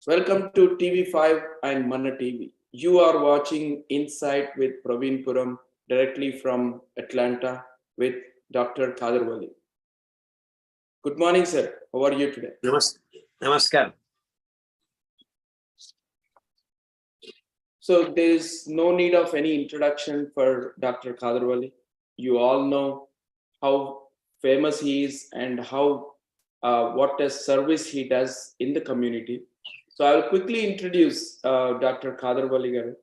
Welcome to TV5 and Manna TV. You are watching Insight with PRAVEEN PURAM directly from Atlanta with Dr.KHADER. Good morning, sir. How are you today? Namaskar. So there is no need of any introduction for Dr. KHADER. You all know how famous he is and how what a service he does in the community. So I will quickly introduce Dr. KHADER.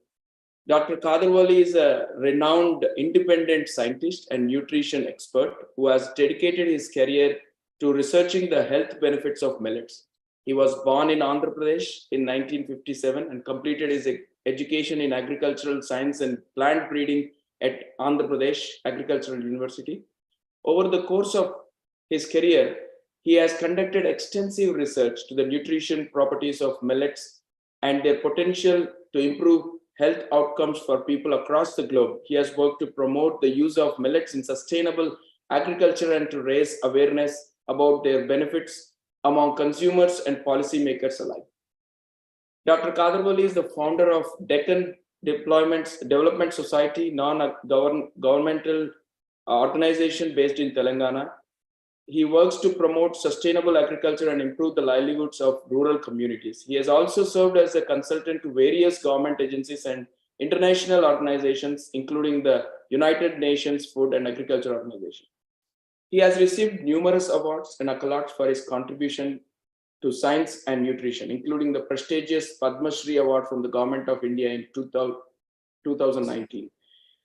Dr. KHADER is a renowned independent scientist and nutrition expert who has dedicated his career to researching the health benefits of millets. He was born in Andhra Pradesh in 1957 and completed his education in agricultural science and plant breeding at Andhra Pradesh Agricultural University. Over the course of his career, he has conducted extensive research to the nutrition properties of millets and their potential to improve health outcomes for people across the globe. He has worked to promote the use of millets in sustainable agriculture and to raise awareness about their benefits among consumers and policymakers alike. Dr. KHADER is the founder of Deccan Development Society, non-governmental organization based in Telangana. He works to promote sustainable agriculture and improve the livelihoods of rural communities. He has also served as a consultant to various government agencies and international organizations, including the United Nations Food and Agriculture Organization. He has received numerous awards and accolades for his contribution to science and nutrition, including the prestigious Padma Shri Award from the Government of India in 2019.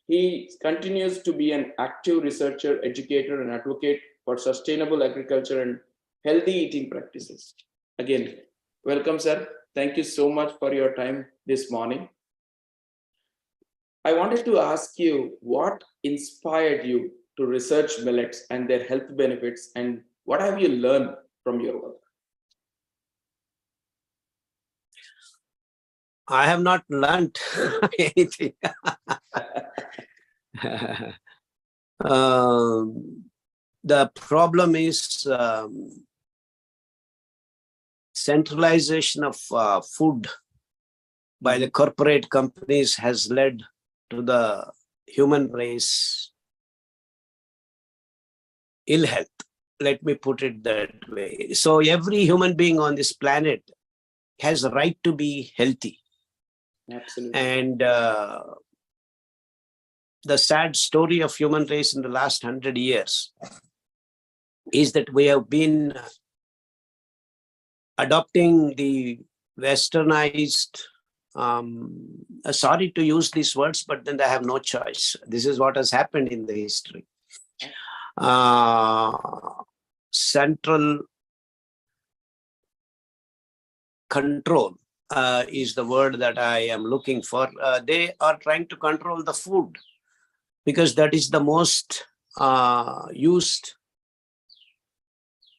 He continues to be an active researcher, educator, and advocate for sustainable agriculture and healthy eating practices. Again, welcome, sir. Thank you so much for your time this morning. I wanted to ask you what inspired you to research millets and their health benefits, and what have you learned from your work? I have not learned anything. The problem is centralization of food by the corporate companies has led to the human race ill health. Let me put it that way. So every human being on this planet has a right to be healthy. Absolutely. And the sad story of human race in the last 100 years is that we have been adopting the westernized, sorry to use these words, but then I have no choice. This is what has happened in the history. Central control is the word that I am looking for. They are trying to control the food because that is the most used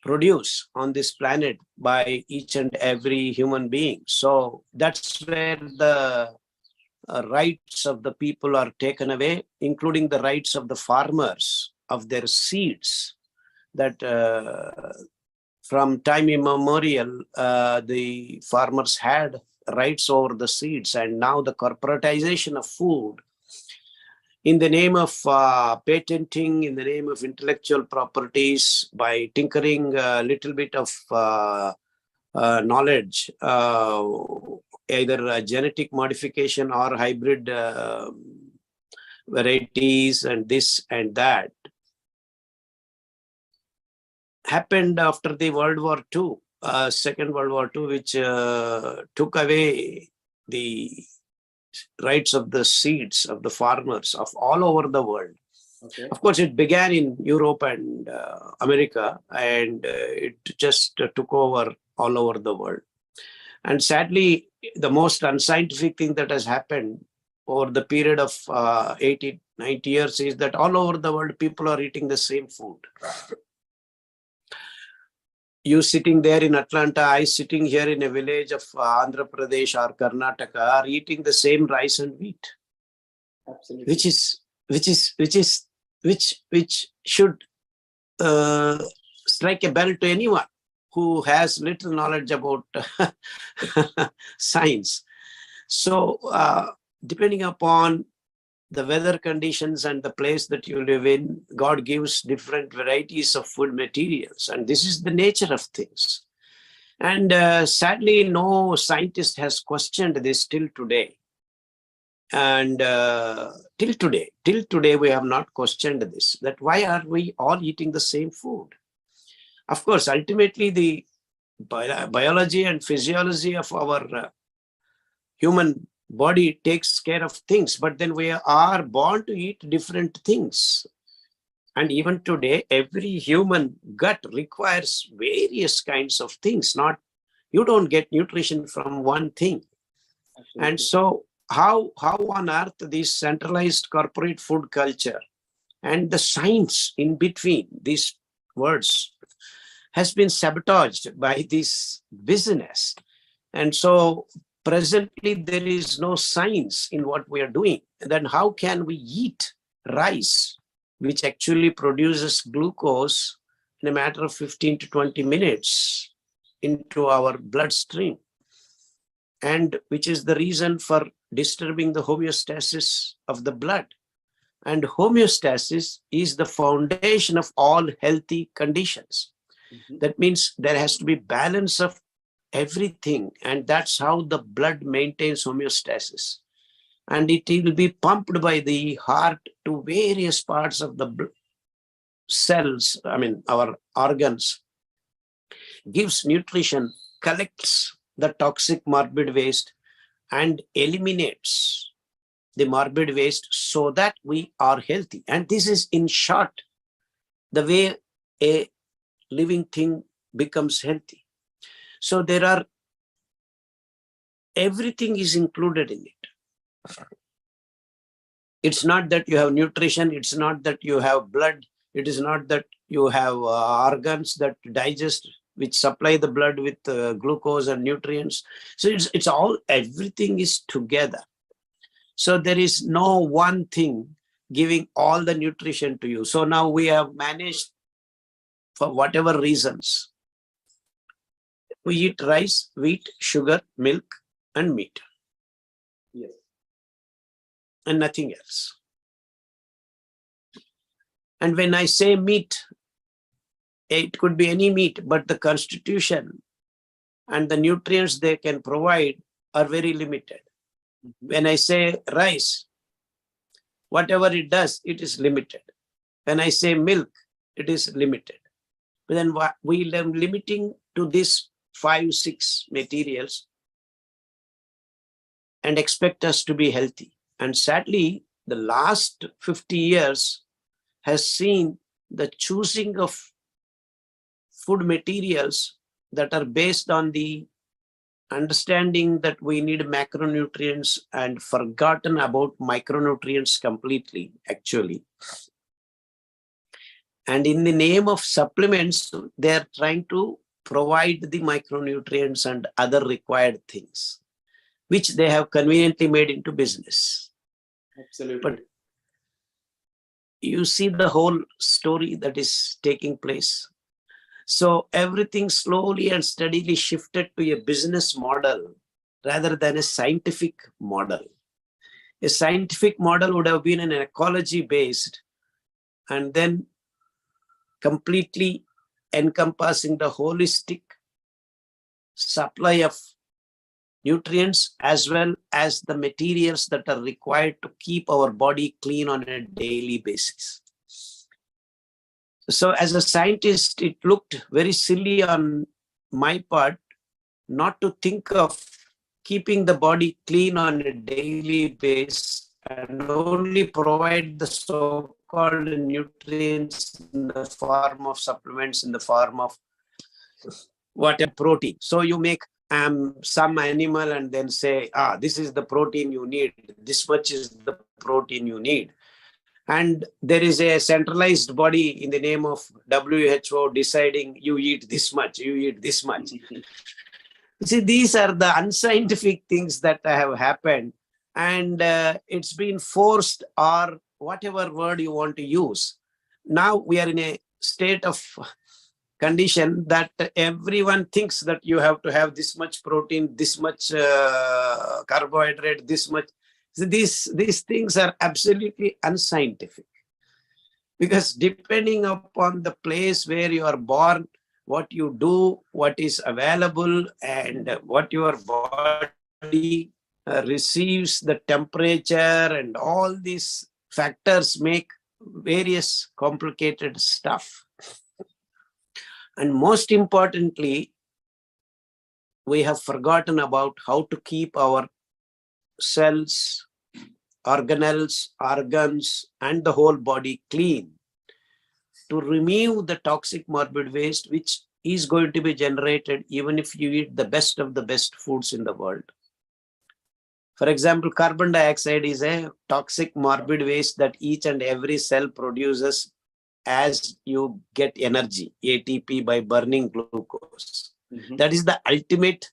produce on this planet by each and every human being. So that's where the rights of the people are taken away, including the rights of the farmers of their seeds, that from time immemorial, the farmers had rights over the seeds, and now the corporatization of food in the name of patenting, in the name of intellectual properties, by tinkering a little bit of knowledge, either genetic modification or hybrid varieties and this and that, happened after the World War II, Second World War II, which took away the rights of the seeds of the farmers of all over the world. Okay. Of course, it began in Europe and America, and it just took over all over the world. And sadly, the most unscientific thing that has happened over the period of 80, 90 years is that all over the world, people are eating the same food. You sitting there in Atlanta, I sitting here in a village of Andhra Pradesh or Karnataka are eating the same rice and wheat. Absolutely. Which should strike a bell to anyone who has little knowledge about science. So depending upon the weather conditions and the place that you live in, God gives different varieties of food materials. And this is the nature of things. And sadly, no scientist has questioned this till today. And till today, we have not questioned this, that why are we all eating the same food? Of course, ultimately, the biology and physiology of our human body takes care of things, but then we are born to eat different things. And even today, every human gut requires various kinds of things. Not, you don't get nutrition from one thing. Absolutely. And so how on earth this centralized corporate food culture and the science in between these words has been sabotaged by this business. And so presently there is no science in what we are doing. Then how can we eat rice, which actually produces glucose in a matter of 15 to 20 minutes into our bloodstream, and which is the reason for disturbing the homeostasis of the blood. And homeostasis is the foundation of all healthy conditions. Mm-hmm. That means there has to be balance of everything, and that's how the blood maintains homeostasis. And it will be pumped by the heart to various parts of the cells, our organs, gives nutrition, collects the toxic morbid waste, and eliminates the morbid waste so that we are healthy. And this is, in short, the way a living thing becomes healthy. So everything is included in it. It's not that you have nutrition, it's not that you have blood, it is not that you have organs that digest, which supply the blood with glucose and nutrients. So it's all, everything is together. So there is no one thing giving all the nutrition to you. So now we have managed, for whatever reasons, we eat rice, wheat, sugar, milk, and meat. Yes. And nothing else. And when I say meat, it could be any meat, but the constitution and the nutrients they can provide are very limited. When I say rice, whatever it does, it is limited. When I say milk, it is limited. But then we are limiting to these 5-6 materials and expect us to be healthy. And sadly, the last 50 years has seen the choosing of food materials that are based on the understanding that we need macronutrients and forgotten about micronutrients completely, actually. And in the name of supplements, they are trying to provide the micronutrients and other required things, which they have conveniently made into business. Absolutely. But you see the whole story that is taking place. So everything slowly and steadily shifted to a business model rather than a scientific model. A scientific model would have been an ecology based and then completely encompassing the holistic supply of nutrients as well as the materials that are required to keep our body clean on a daily basis. So as a scientist, it looked very silly on my part not to think of keeping the body clean on a daily basis and only provide the so-called nutrients in the form of supplements, in the form of whatever protein. So you make some animal and then say, this is the protein you need, this much is the protein you need. And there is a centralized body in the name of WHO deciding you eat this much, you eat this much. See, these are the unscientific things that have happened, and it's been forced, or whatever word you want to use. Now we are in a state of condition that everyone thinks that you have to have this much protein, this much carbohydrate, this much. So these things are absolutely unscientific, because depending upon the place where you are born, what you do, what is available, and what your body receives, the temperature, and all these factors make various complicated stuff. And most importantly, we have forgotten about how to keep our cells, organelles, organs, and the whole body clean, to remove the toxic morbid waste which is going to be generated even if you eat the best of the best foods in the world. For example, carbon dioxide is a toxic morbid waste that each and every cell produces as you get energy, ATP, by burning glucose. That is the ultimate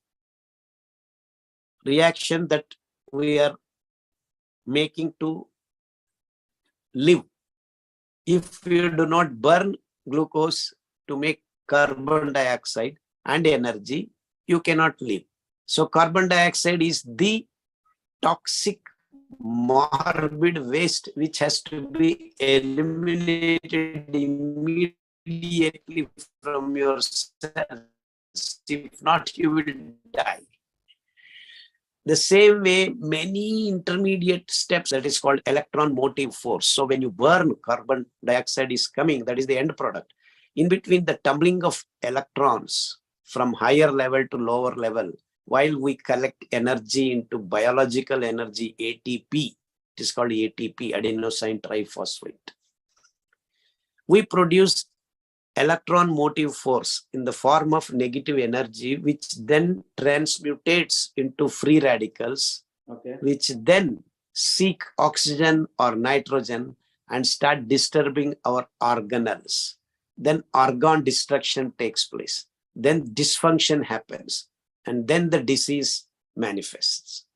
reaction that we are making to live. If you do not burn glucose to make carbon dioxide and energy, you cannot live. So carbon dioxide is the toxic morbid waste which has to be eliminated immediately from your cells. If not, you will die. The same way, many intermediate steps, that is called electron motive force. So when you burn, carbon dioxide is coming, that is the end product. In between the tumbling of electrons from higher level to lower level, while we collect energy into biological energy, ATP, it is called ATP, adenosine triphosphate. We produce electron motive force in the form of negative energy, which then transmutates into free radicals, which then seek oxygen or nitrogen and start disturbing our organelles. Then organ destruction takes place. Then dysfunction happens, and then the disease manifests.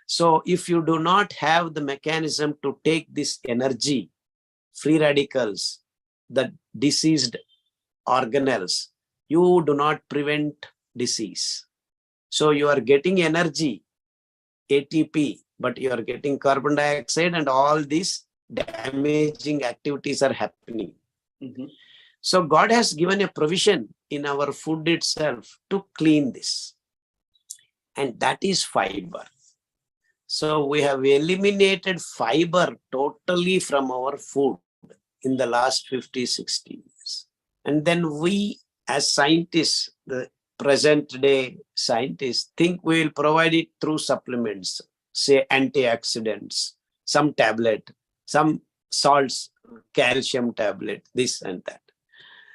So if you do not have the mechanism to take this energy, free radicals, the diseased organelles, you do not prevent disease. So you are getting energy, ATP, but you are getting carbon dioxide, and all these damaging activities are happening. So God has given a provision in our food itself to clean this, and that is fiber. So we have eliminated fiber totally from our food in the last 50, 60 years. And then we as scientists, the present day scientists, think we will provide it through supplements, say antioxidants, some tablet, some salts, calcium tablet, this and that.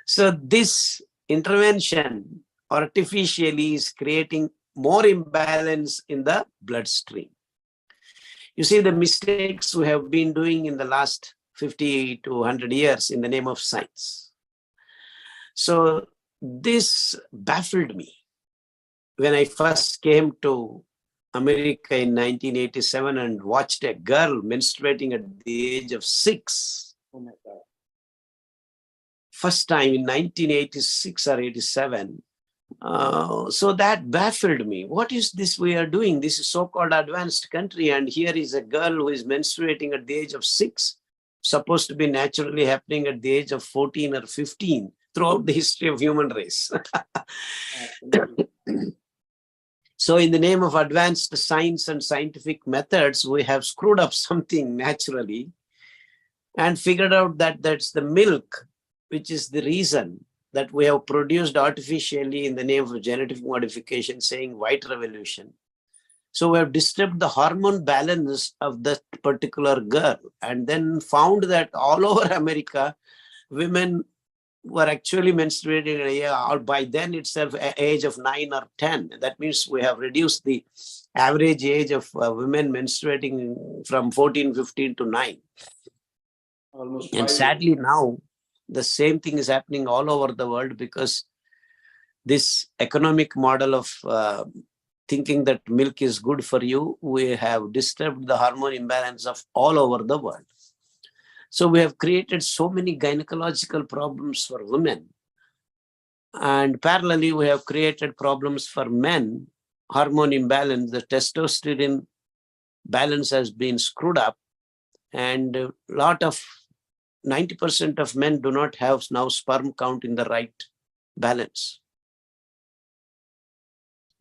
So this intervention artificially is creating more imbalance in the bloodstream. You see the mistakes we have been doing in the last 50 to 100 years in the name of science. So this baffled me when I first came to America in 1987 and watched a girl menstruating at the age of 6. Oh my God. First time in 1986 or 87. So that baffled me. What is this we are doing? This is so-called advanced country, and here is a girl who is menstruating at the age of 6, supposed to be naturally happening at the age of 14 or 15 throughout the history of human race. So in the name of advanced science and scientific methods, we have screwed up something naturally and figured out that that's the milk, which is the reason that we have produced artificially in the name of genetic modification, saying white revolution. So we have disturbed the hormone balance of that particular girl, and then found that all over America, women were actually menstruating or by then itself age of 9 or 10. That means we have reduced the average age of women menstruating from 14, 15 to 9. Almost. And sadly now, the same thing is happening all over the world, because this economic model of thinking that milk is good for you, we have disturbed the hormone imbalance of all over the world. So we have created so many gynecological problems for women. And parallelly, we have created problems for men, hormone imbalance, the testosterone balance has been screwed up, and a lot of 90% of men do not have now sperm count in the right balance.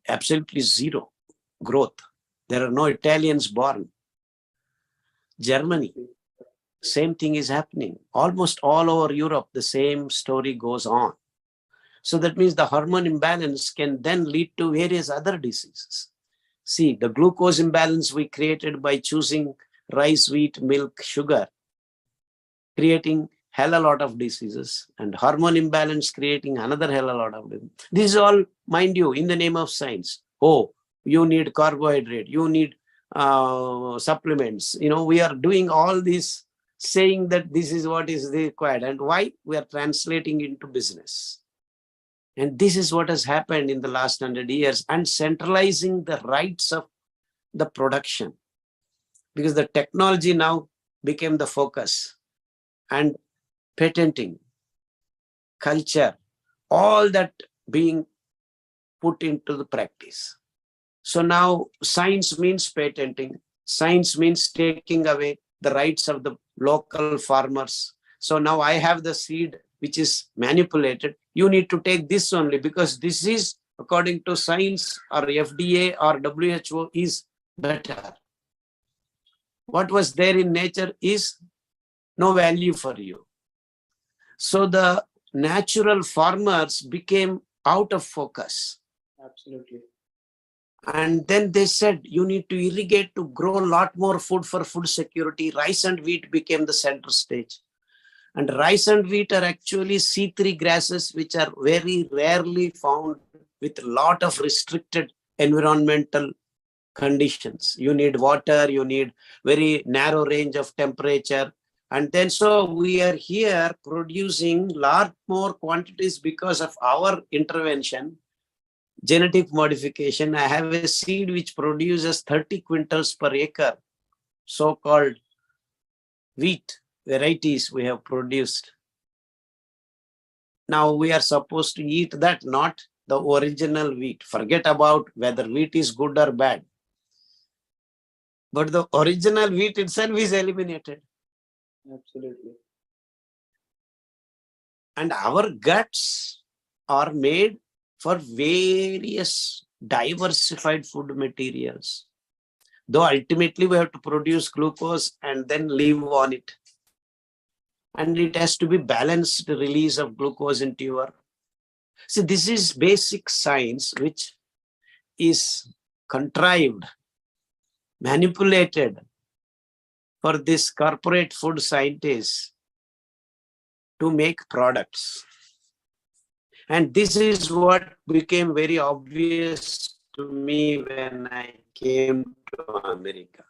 Absolutely zero growth. There are no Italians born. Germany, same thing is happening. Almost all over Europe, the same story goes on. So that means the hormone imbalance can then lead to various other diseases. See, the glucose imbalance we created by choosing rice, wheat, milk, sugar, creating hell a lot of diseases, and hormone imbalance creating another hell a lot of diseases. This is all, mind you, in the name of science. Oh, you need carbohydrate, you need supplements. You know, we are doing all this saying that this is what is required. And why? We are translating into business. And this is what has happened in the last 100 years, and centralizing the rights of the production, because the technology now became the focus, and patenting, culture, all that being put into the practice. So now science means patenting, science means taking away the rights of the local farmers. So now I have the seed which is manipulated. You need to take this only because this is, according to science or FDA or WHO, is better. What was there in nature is no value for you. So the natural farmers became out of focus. Absolutely. And then they said, you need to irrigate to grow a lot more food for food security. Rice and wheat became the center stage. And rice and wheat are actually C3 grasses, which are very rarely found with a lot of restricted environmental conditions. You need water, you need very narrow range of temperature. And then so we are here producing lot more quantities because of our intervention, genetic modification. I have a seed which produces 30 quintals per acre, so-called wheat varieties we have produced. Now we are supposed to eat that, not the original wheat. Forget about whether wheat is good or bad. But the original wheat itself is eliminated. Absolutely. And our guts are made for various diversified food materials. Though ultimately we have to produce glucose and then live on it. And it has to be balanced release of glucose into your. See, this is basic science which is contrived, manipulated for this corporate food scientists to make products. And this is what became very obvious to me when I came to America.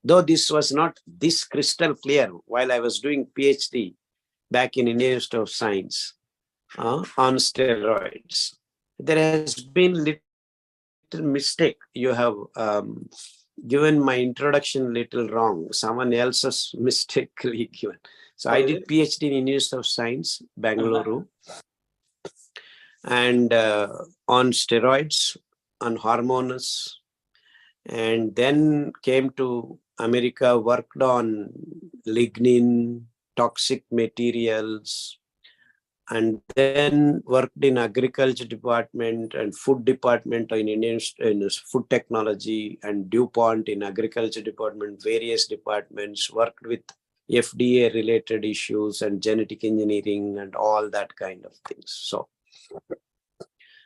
Though this was not this crystal clear while I was doing PhD back in Indian Institute of Science on steroids. There has been little mistake. You have given my introduction little wrong. Someone else's mistakenly given. So I did PhD in Indian Institute of Science, Bangalore, and on steroids, on hormones, and then came to America, worked on lignin, toxic materials, and then worked in agriculture department and food department in Indian in food technology, and DuPont in agriculture department, various departments, worked with FDA related issues and genetic engineering and all that kind of things. So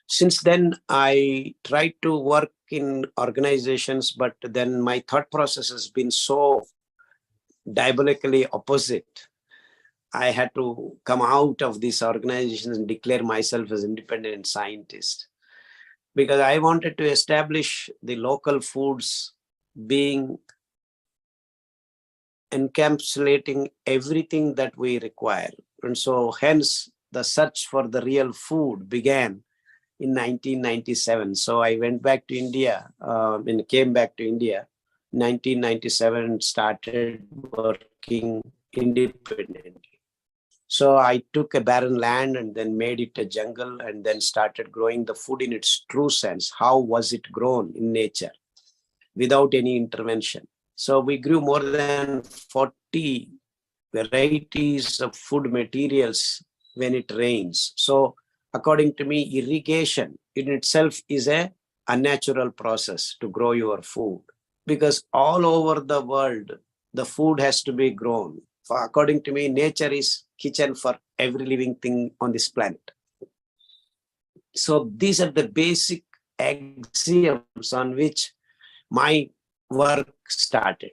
since then, I tried to work in organizations, but then my thought process has been so diabolically opposite. I had to come out of these organizations and declare myself as independent scientist, because I wanted to establish the local foods being encapsulating everything that we require. And so hence the search for the real food began in 1997. So I went back to India and came back to India in 1997 and started working independently. So I took a barren land and then made it a jungle and then started growing the food in its true sense. How was it grown in nature without any intervention? So we grew more than 40 varieties of food materials when it rains. So according to me, irrigation in itself is a unnatural process to grow your food, because all over the world, the food has to be grown. According to me, nature is kitchen for every living thing on this planet. So these are the basic axioms on which my work started.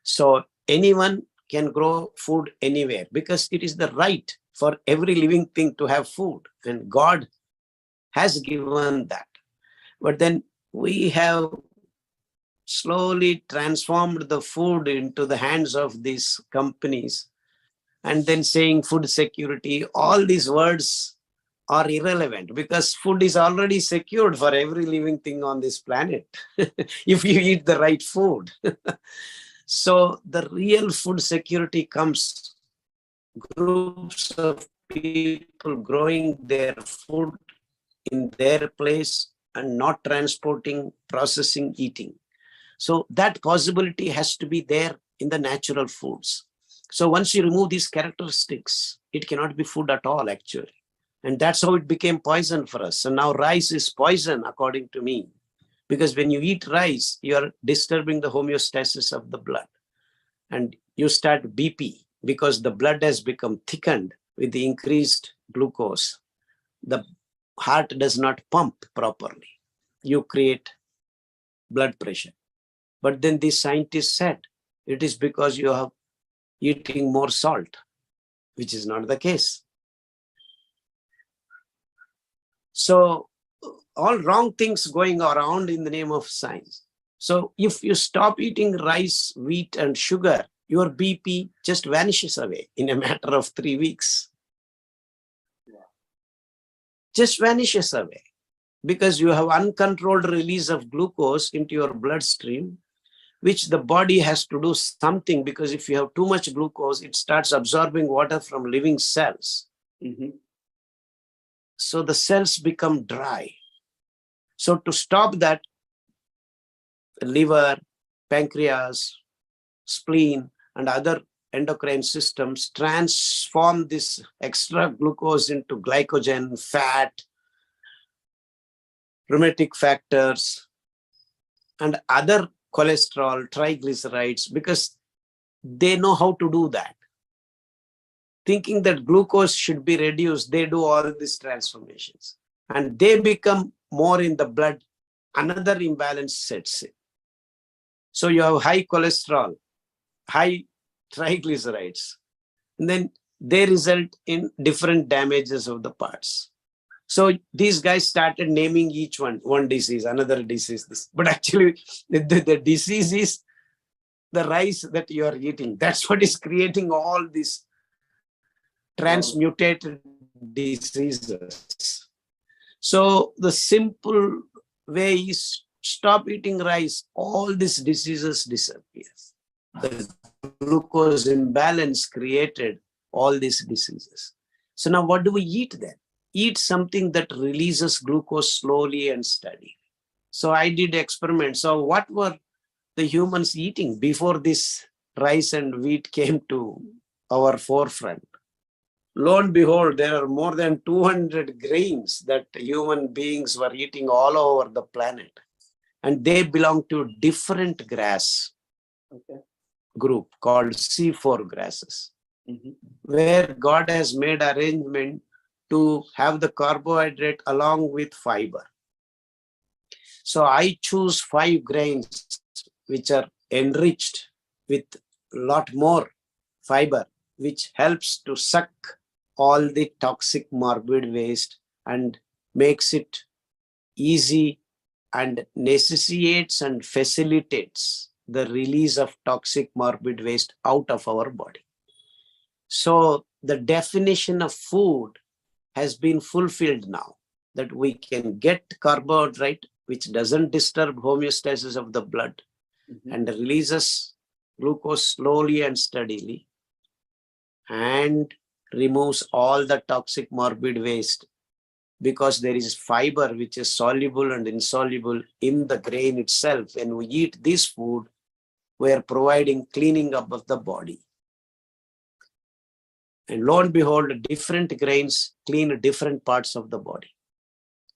So anyone can grow food anywhere because it is the right for every living thing to have food, and God has given that. But then we have slowly transformed the food into the hands of these companies, and then saying food security. All these words are irrelevant because food is already secured for every living thing on this planet if you eat the right food. So the real food security comes groups of people growing their food in their place and not transporting, processing, eating. So that possibility has to be there in the natural foods. So once you remove these characteristics, it cannot be food at all, actually. And that's how it became poison for us. So now rice is poison, according to me, because when you eat rice, you are disturbing the homeostasis of the blood. And you start BP because the blood has become thickened with the increased glucose. The heart does not pump properly. You create blood pressure. But then these scientists said it is because you are eating more salt, which is not the case. So all wrong things going around in the name of science. So if you stop eating rice, wheat, and sugar, your BP just vanishes away in a matter of 3 weeks. Just vanishes away because you have uncontrolled release of glucose into your bloodstream, which the body has to do something, because if you have too much glucose, it starts absorbing water from living cells. So the cells become dry. So to stop that, liver, pancreas, spleen, and other endocrine systems transform this extra glucose into glycogen, fat, rheumatic factors, and other cholesterol, triglycerides, because they know how to do that. Thinking that glucose should be reduced, they do all these transformations. And they become more in the blood, another imbalance sets in. So you have high cholesterol, high triglycerides, and then they result in different damages of the parts. So these guys started naming each one disease, another disease, this. But actually, the disease is the rice that you are eating. That's what is creating all these transmutated diseases. So the simple way is stop eating rice, all these diseases disappear. The glucose imbalance created all these diseases. So now what do we eat then? Eat something that releases glucose slowly and steadily. So I did experiments. So what were the humans eating before this rice and wheat came to our forefront? Lo and behold, there are more than 200 grains that human beings were eating all over the planet. And they belong to different grass group called C4 grasses, where God has made arrangement to have the carbohydrate along with fiber. So I choose 5 grains which are enriched with a lot more fiber, which helps to suck all the toxic morbid waste and makes it easy and necessitates and facilitates the release of toxic morbid waste out of our body. So the definition of food has been fulfilled now, that we can get carbohydrate which doesn't disturb homeostasis of the blood and releases glucose slowly and steadily, and removes all the toxic morbid waste, because there is fiber which is soluble and insoluble in the grain itself. When we eat this food, we are providing cleaning up of the body. And lo and behold, different grains clean different parts of the body.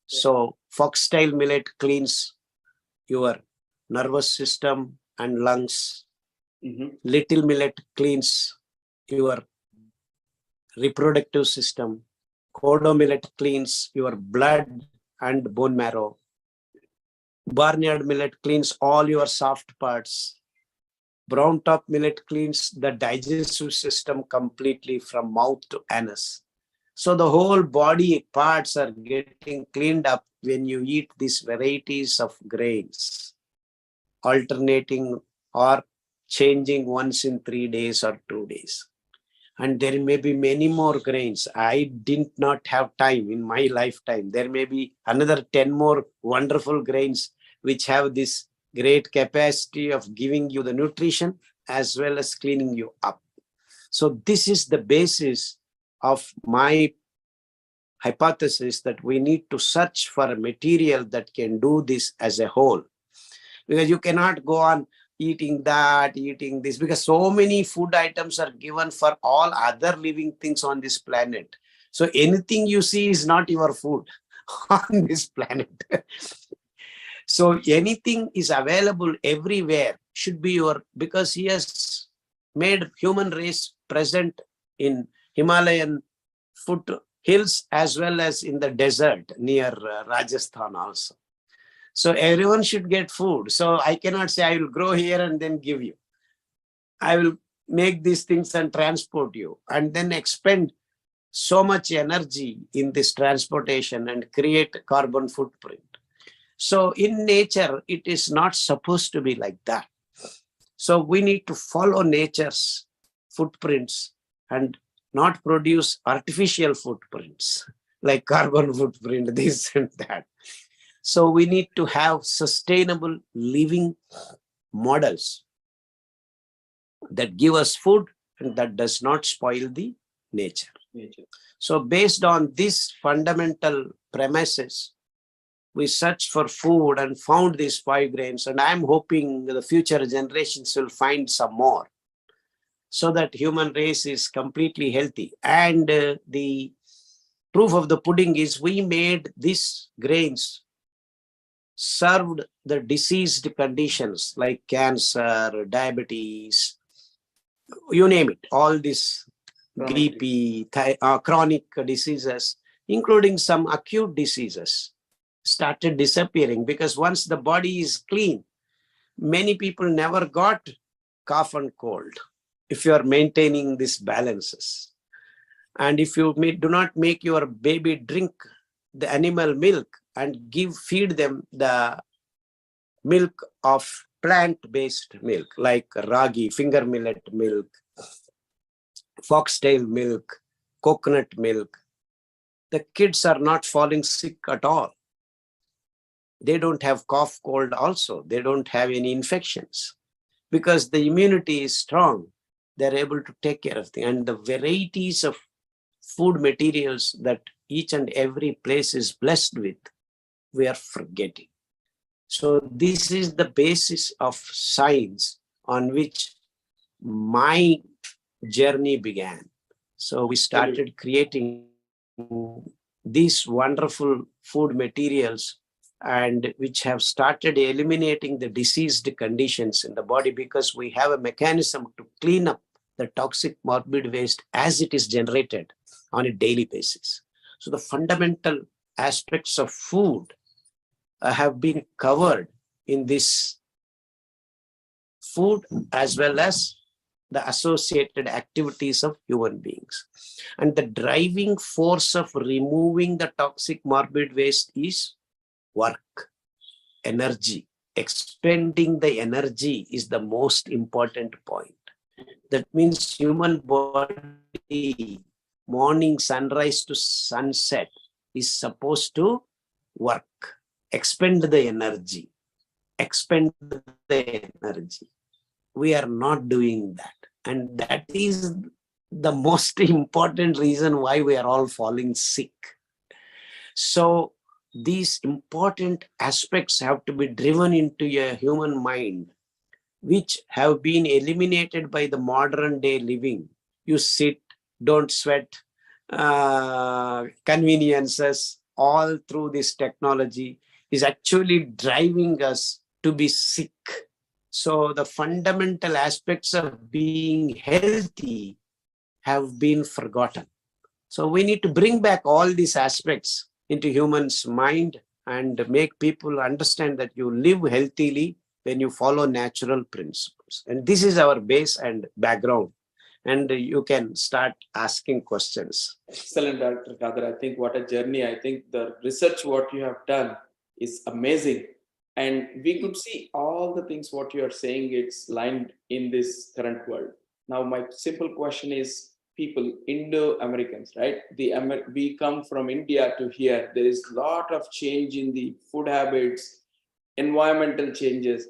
So foxtail millet cleans your nervous system and lungs. Little millet cleans your reproductive system. Kodo millet cleans your blood and bone marrow. Barnyard millet cleans all your soft parts. Brown top millet cleans the digestive system completely from mouth to anus. So the whole body parts are getting cleaned up when you eat these varieties of grains, alternating or changing once in 3 days or 2 days. And there may be many more grains. I did not have time in my lifetime. There may be another 10 more wonderful grains which have this great capacity of giving you the nutrition as well as cleaning you up. So this is the basis of my hypothesis, that we need to search for a material that can do this as a whole. Because you cannot go on eating that, eating this, because so many food items are given for all other living things on this planet. So anything you see is not your food on this planet. So anything is available everywhere should be your, because he has made human race present in Himalayan foothills as well as in the desert near Rajasthan also. So everyone should get food. So I cannot say I will grow here and then give you. I will make these things and transport you, and then expend so much energy in this transportation and create carbon footprint. So in nature, it is not supposed to be like that. So we need to follow nature's footprints and not produce artificial footprints like carbon footprint, this and that. So we need to have sustainable living models that give us food and that does not spoil the nature. So based on these fundamental premises, we searched for food and found these 5 grains, and I'm hoping the future generations will find some more, so that human race is completely healthy. And the proof of the pudding is we made these grains served the diseased conditions like cancer, diabetes, you name it, all these BP, chronic diseases, including some acute diseases, started disappearing, because once the body is clean, many people never got cough and cold if you are maintaining these balances. And if you do not make your baby drink the animal milk and feed them the milk of plant-based milk like ragi, finger millet milk, foxtail milk, coconut milk, the kids are not falling sick at all. They don't have cough, cold also. They don't have any infections because the immunity is strong. They're able to take care of things. And the varieties of food materials that each and every place is blessed with, we are forgetting. So this is the basis of science on which my journey began. So we started creating these wonderful food materials, and which have started eliminating the diseased conditions in the body, because we have a mechanism to clean up the toxic morbid waste as it is generated on a daily basis. So the fundamental aspects of food have been covered in this food as well as the associated activities of human beings. And the driving force of removing the toxic morbid waste is work, energy. Expending the energy is the most important point. That means human body, morning sunrise to sunset, is supposed to work, expend the energy, expend the energy. We are not doing that. And that is the most important reason why we are all falling sick. So these important aspects have to be driven into a human mind, which have been eliminated by the modern day living. You sit, don't sweat, conveniences, all through this technology is actually driving us to be sick. So the fundamental aspects of being healthy have been forgotten. So we need to bring back all these aspects into humans' mind and make people understand that you live healthily when you follow natural principles. And this is our base and background. And you can start asking questions. Excellent, Dr. Kader. I think what a journey. I think the research what you have done is amazing. And we could see all the things what you are saying, it's lined in this current world. Now, my simple question is people, Indo-Americans, right? We come from India to here. There is a lot of change in the food habits, environmental changes,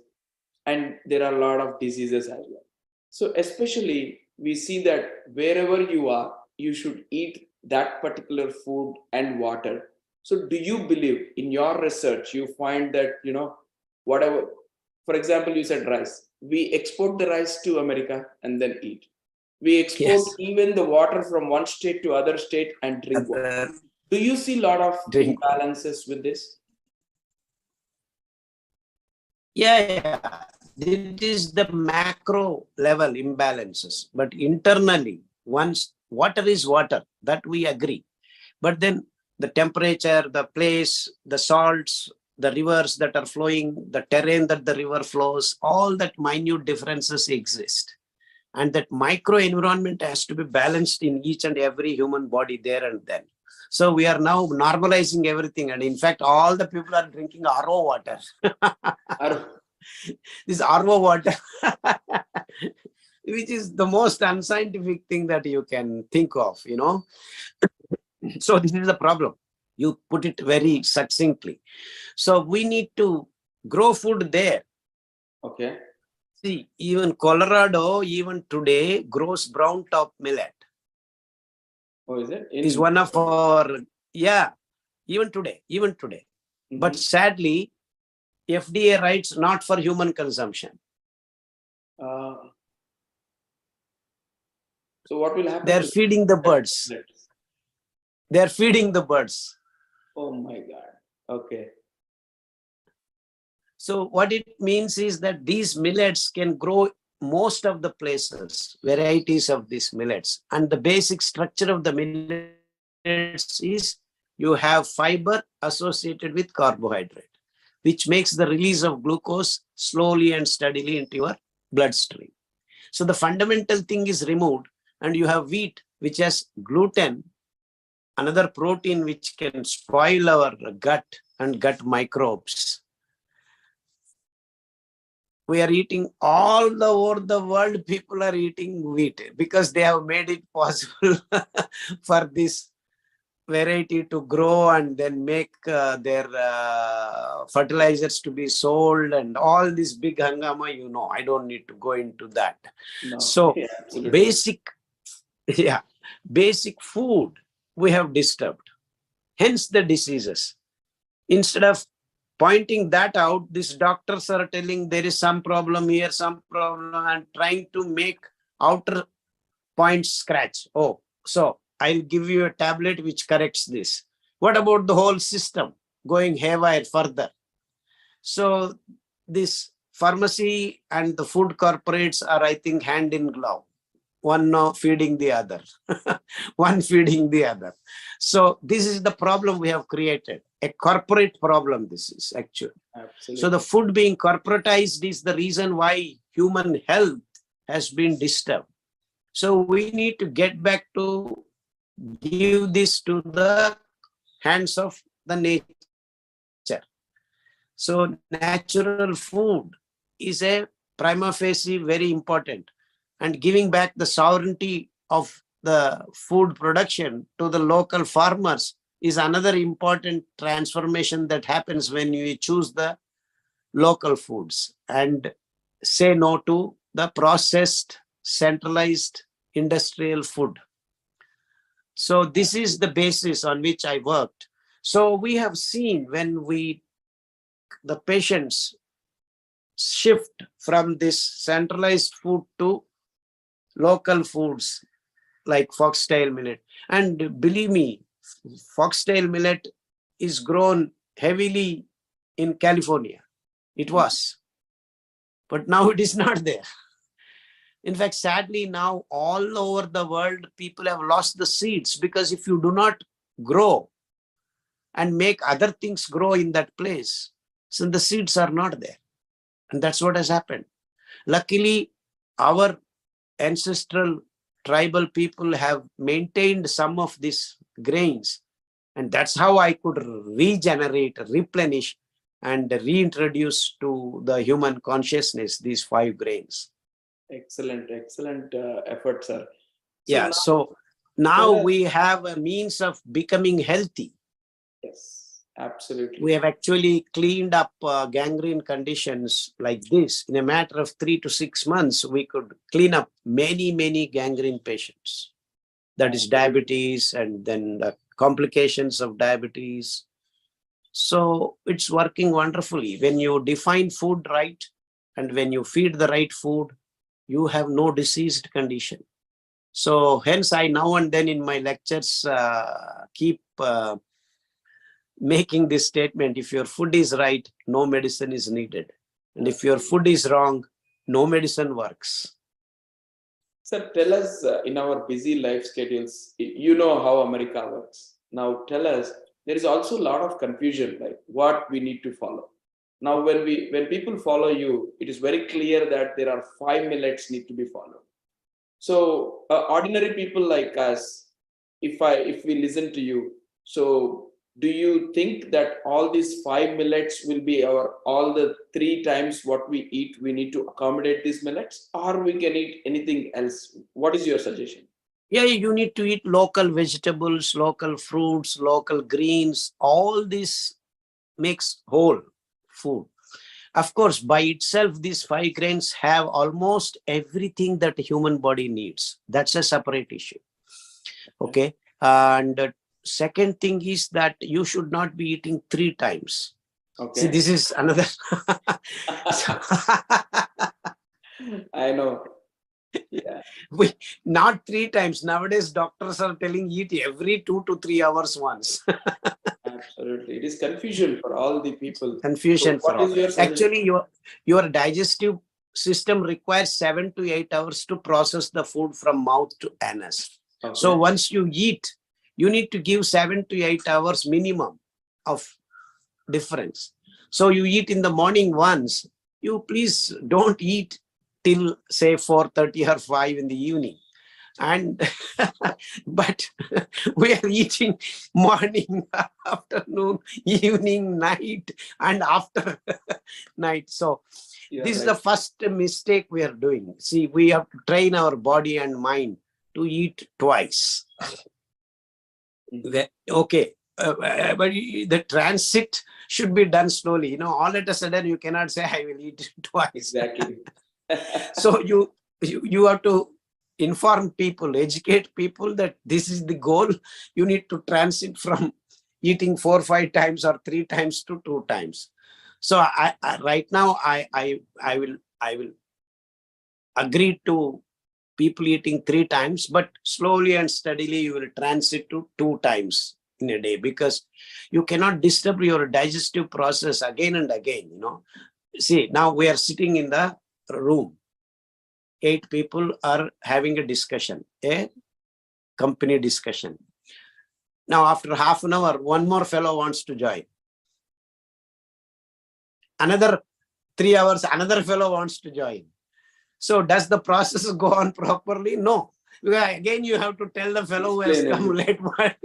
and there are a lot of diseases as well. So especially we see that wherever you are, you should eat that particular food and water. So do you believe in your research, you find that, whatever, for example, you said rice, we export the rice to America and then eat. We export Yes. even the water from one state to other state and drink water. Do you see a lot of imbalances with this? Yeah. It is the macro level imbalances, but internally, once water is water, that we agree. But then the temperature, the place, the salts, the rivers that are flowing, the terrain that the river flows, all that minute differences exist. And that micro environment has to be balanced in each and every human body there and then. So we are now normalizing everything. And in fact, all the people are drinking RO water. This RO water, which is the most unscientific thing that you can think of, So this is the problem. You put it very succinctly. So we need to grow food there. Okay. See, even Colorado, even today, grows brown top millet. Oh, is it? Is one of our, even today. Mm-hmm. But sadly, FDA writes not for human consumption. So what will happen? They're feeding the birds. They're feeding the birds. Oh my God. Okay. So what it means is that these millets can grow most of the places, varieties of these millets. And the basic structure of the millets is you have fiber associated with carbohydrate, which makes the release of glucose slowly and steadily into your bloodstream. So the fundamental thing is removed, and you have wheat, which has gluten, another protein which can spoil our gut and gut microbes. We are eating all over the world, people are eating wheat because they have made it possible for this variety to grow and then make their fertilizers to be sold and all this big hangama, I don't need to go into that. No, so basic food we have disturbed, hence the diseases. Instead of pointing that out, these doctors are telling there is some problem here, some problem, and trying to make outer points scratch. Oh, so I'll give you a tablet which corrects this. What about the whole system going haywire further? So this pharmacy and the food corporates are, I think, hand in glove. One feeding the other, one feeding the other. So this is the problem we have created, a corporate problem. This is actually. Absolutely. So the food being corporatized is the reason why human health has been disturbed. So we need to get back to give this to the hands of the nature. So natural food is a prima facie very important. And giving back the sovereignty of the food production to the local farmers is another important transformation that happens when you choose the local foods and say no to the processed, centralized, industrial food. So this is the basis on which I worked. So we have seen when the patients shift from this centralized food to local foods like foxtail millet. And believe me, foxtail millet is grown heavily in California. It was, but now it is not there. In fact, sadly, now all over the world, people have lost the seeds, because if you do not grow and make other things grow in that place, so the seeds are not there. And that's what has happened. Luckily, our ancestral tribal people have maintained some of these grains. And that's how I could regenerate, replenish, and reintroduce to the human consciousness these 5 grains. Excellent effort, sir. Yeah, so now we have a means of becoming healthy. Yes, absolutely. We have actually cleaned up gangrene conditions like this. In a matter of 3 to 6 months, we could clean up many gangrene patients. That is diabetes, and then the complications of diabetes. So it's working wonderfully. When you define food right, and when you feed the right food, you have no diseased condition. So hence I now and then in my lectures keep making this statement: if your food is right, no medicine is needed. And if your food is wrong, no medicine works. Sir, tell us, in our busy life schedules, you know how America works. Now tell us, there is also a lot of confusion, like what we need to follow. Now, when people follow you, it is very clear that there are 5 millets need to be followed. So ordinary people like us, if we listen to you, so do you think that all these 5 millets will be all the 3 times what we eat, we need to accommodate these millets, or we can eat anything else? What is your suggestion? Yeah, you need to eat local vegetables, local fruits, local greens. All this makes whole food. Of course, by itself, these 5 grains have almost everything that a human body needs. That's a separate issue. Okay. And second thing is that you should not be eating 3 times. Okay. See, this is another. I know. Yeah. Not 3 times. Nowadays, doctors are telling eat every 2 to 3 hours once. Absolutely. It is confusion for all the people. Confusion so for all. Actually, your digestive system requires 7 to 8 hours to process the food from mouth to anus. Okay. So once you eat, you need to give 7 to 8 hours minimum of difference. So you eat in the morning once, you please don't eat till say 4:30 or 5 in the evening. And but we are eating morning, afternoon, evening, night, and after night. So this is the first mistake we are doing. See, we have to train our body and mind to eat twice. Okay, but the transit should be done slowly. You know, all at a sudden you cannot say I will eat twice. Exactly. So you have to inform people, educate people that this is the goal. You need to transit from eating 4 or 5 times or 3 times to 2 times. So I right now I will agree to people eating 3 times, but slowly and steadily you will transit to 2 times in a day, because you cannot disturb your digestive process again and again. You know, see, now we are sitting in the room. 8 people are having a discussion, a company discussion. Now, after half an hour, one more fellow wants to join. Another 3 hours, another fellow wants to join. So does the process go on properly? No. Again, you have to tell the fellow who has come late. Right.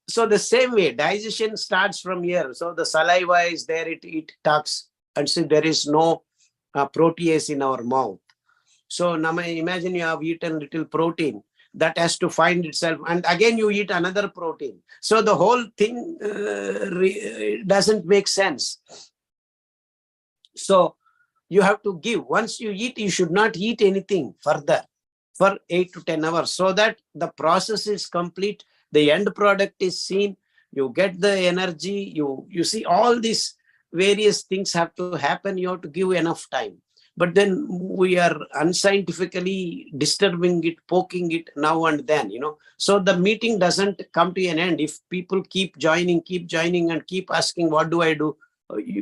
So the same way, digestion starts from here. So the saliva is there, it talks, and so there is no protease in our mouth. So now imagine you have eaten little protein that has to find itself, and again you eat another protein. So the whole thing doesn't make sense. So you have to give. Once you eat, you should not eat anything further for 8 to 10 hours, so that the process is complete, the end product is seen, you get the energy, you see all these various things have to happen. You have to give enough time. But then we are unscientifically disturbing it, poking it now and then, so the meeting doesn't come to an end if people keep joining and keep asking, what do I do?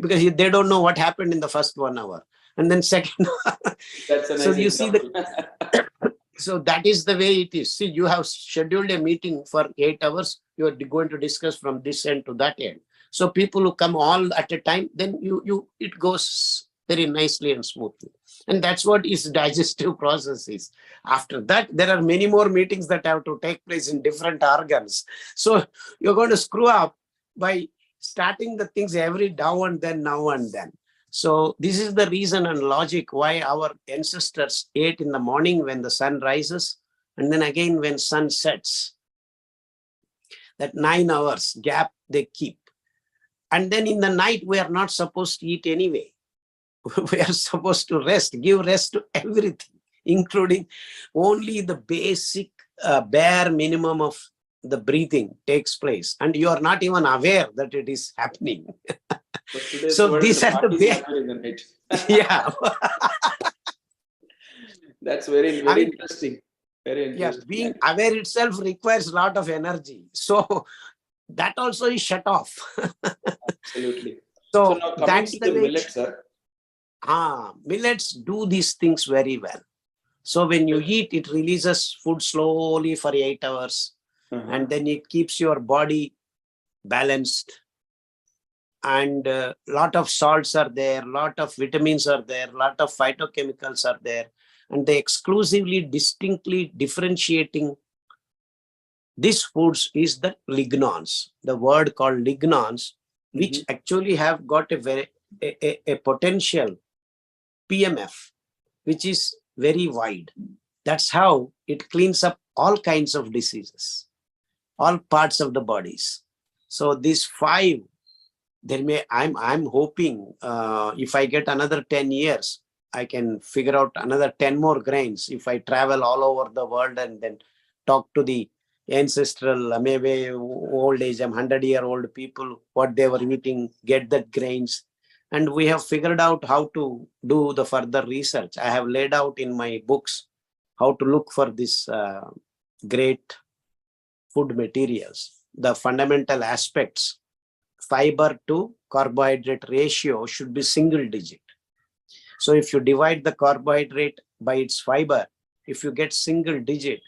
Because they don't know what happened in the first 1 hour. And then second, That's a so nice you see example. so that is the way it is. See, you have scheduled a meeting for 8 hours. You are going to discuss from this end to that end. So people who come all at a time, then it goes very nicely and smoothly. And that's what is digestive process is. After that, there are many more meetings that have to take place in different organs. So you're going to screw up by starting the things every now and then. So this is the reason and logic why our ancestors ate in the morning when the sun rises, and then again when sun sets. That 9 hours gap they keep. And then in the night, we are not supposed to eat anyway. We are supposed to rest, give rest to everything, including only the basic bare minimum of the breathing takes place. And you are not even aware that it is happening. But today's So world, these the are the parties way. happen in the night. Yeah. That's very, very interesting. Very Yes, interesting. being aware itself requires a lot of energy. So that also is shut off. Absolutely. So So now coming that's to the the way. millet, sir. Millets do these things very well. So when you eat, it releases food slowly for 8 hours. And then it keeps your body balanced. And a lot of salts are there, a lot of vitamins are there, a lot of phytochemicals are there. And they exclusively, distinctly differentiating these foods is the lignans, the word called lignans, which actually have got a potential PMF, which is very wide. That's how it cleans up all kinds of diseases, all parts of the bodies. So these 5, I'm hoping if I get another 10 years, I can figure out another 10 more grains if I travel all over the world and then talk to the ancestral, maybe old age, 100-year-old people, what they were eating, get that grains. And we have figured out how to do the further research. I have laid out in my books how to look for this great food materials, the fundamental aspects. Fiber to carbohydrate ratio should be single digit. So if you divide the carbohydrate by its fiber, if you get single digit,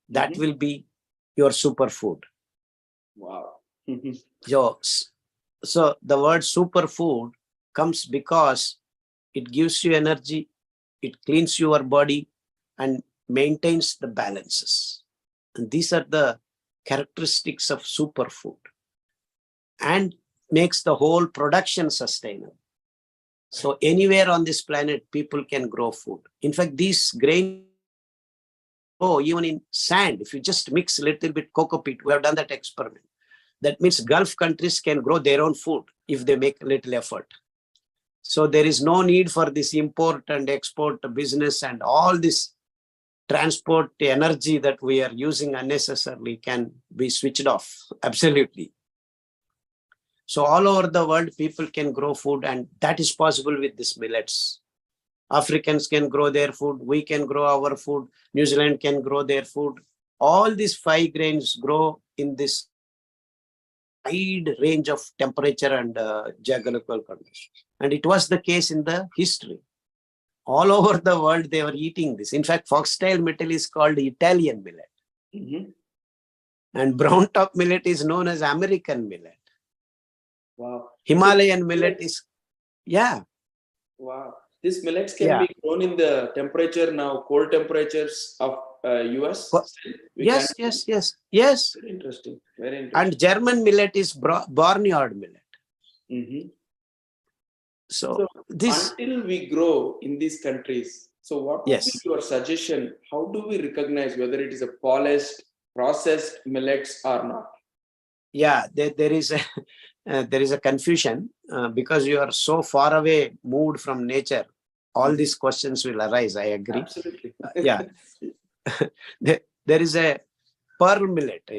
that will be your superfood. Wow. So the word superfood comes because it gives you energy, it cleans your body, and maintains the balances. And these are the characteristics of superfood, and makes the whole production sustainable. So anywhere on this planet, people can grow food. In fact, these grains grow even in sand. If you just mix a little bit cocoa peat, we have done that experiment. That means Gulf countries can grow their own food if they make a little effort. So there is no need for this import and export business, and all this transport energy that we are using unnecessarily can be switched off. Absolutely. So all over the world, people can grow food, and that is possible with these millets. Africans can grow their food. We can grow our food. New Zealand can grow their food. All these 5 grains grow in this wide range of temperature and geographical conditions. And it was the case in the history. All over the world, they were eating this. In fact, foxtail millet is called Italian millet. And brown top millet is known as American millet. Wow. Himalayan millet is, Wow. These millets can be grown in the temperature now, cold temperatures of US. Yes. Very interesting. Very interesting. And German millet is barnyard millet. So this, until we grow in these countries, so what would be your suggestion? How do we recognize whether it is a polished, processed millets or not? Yeah, there is a confusion because you are so far away, moved from nature. all these questions will arise. I agree. Absolutely. Yeah. There is a pearl millet,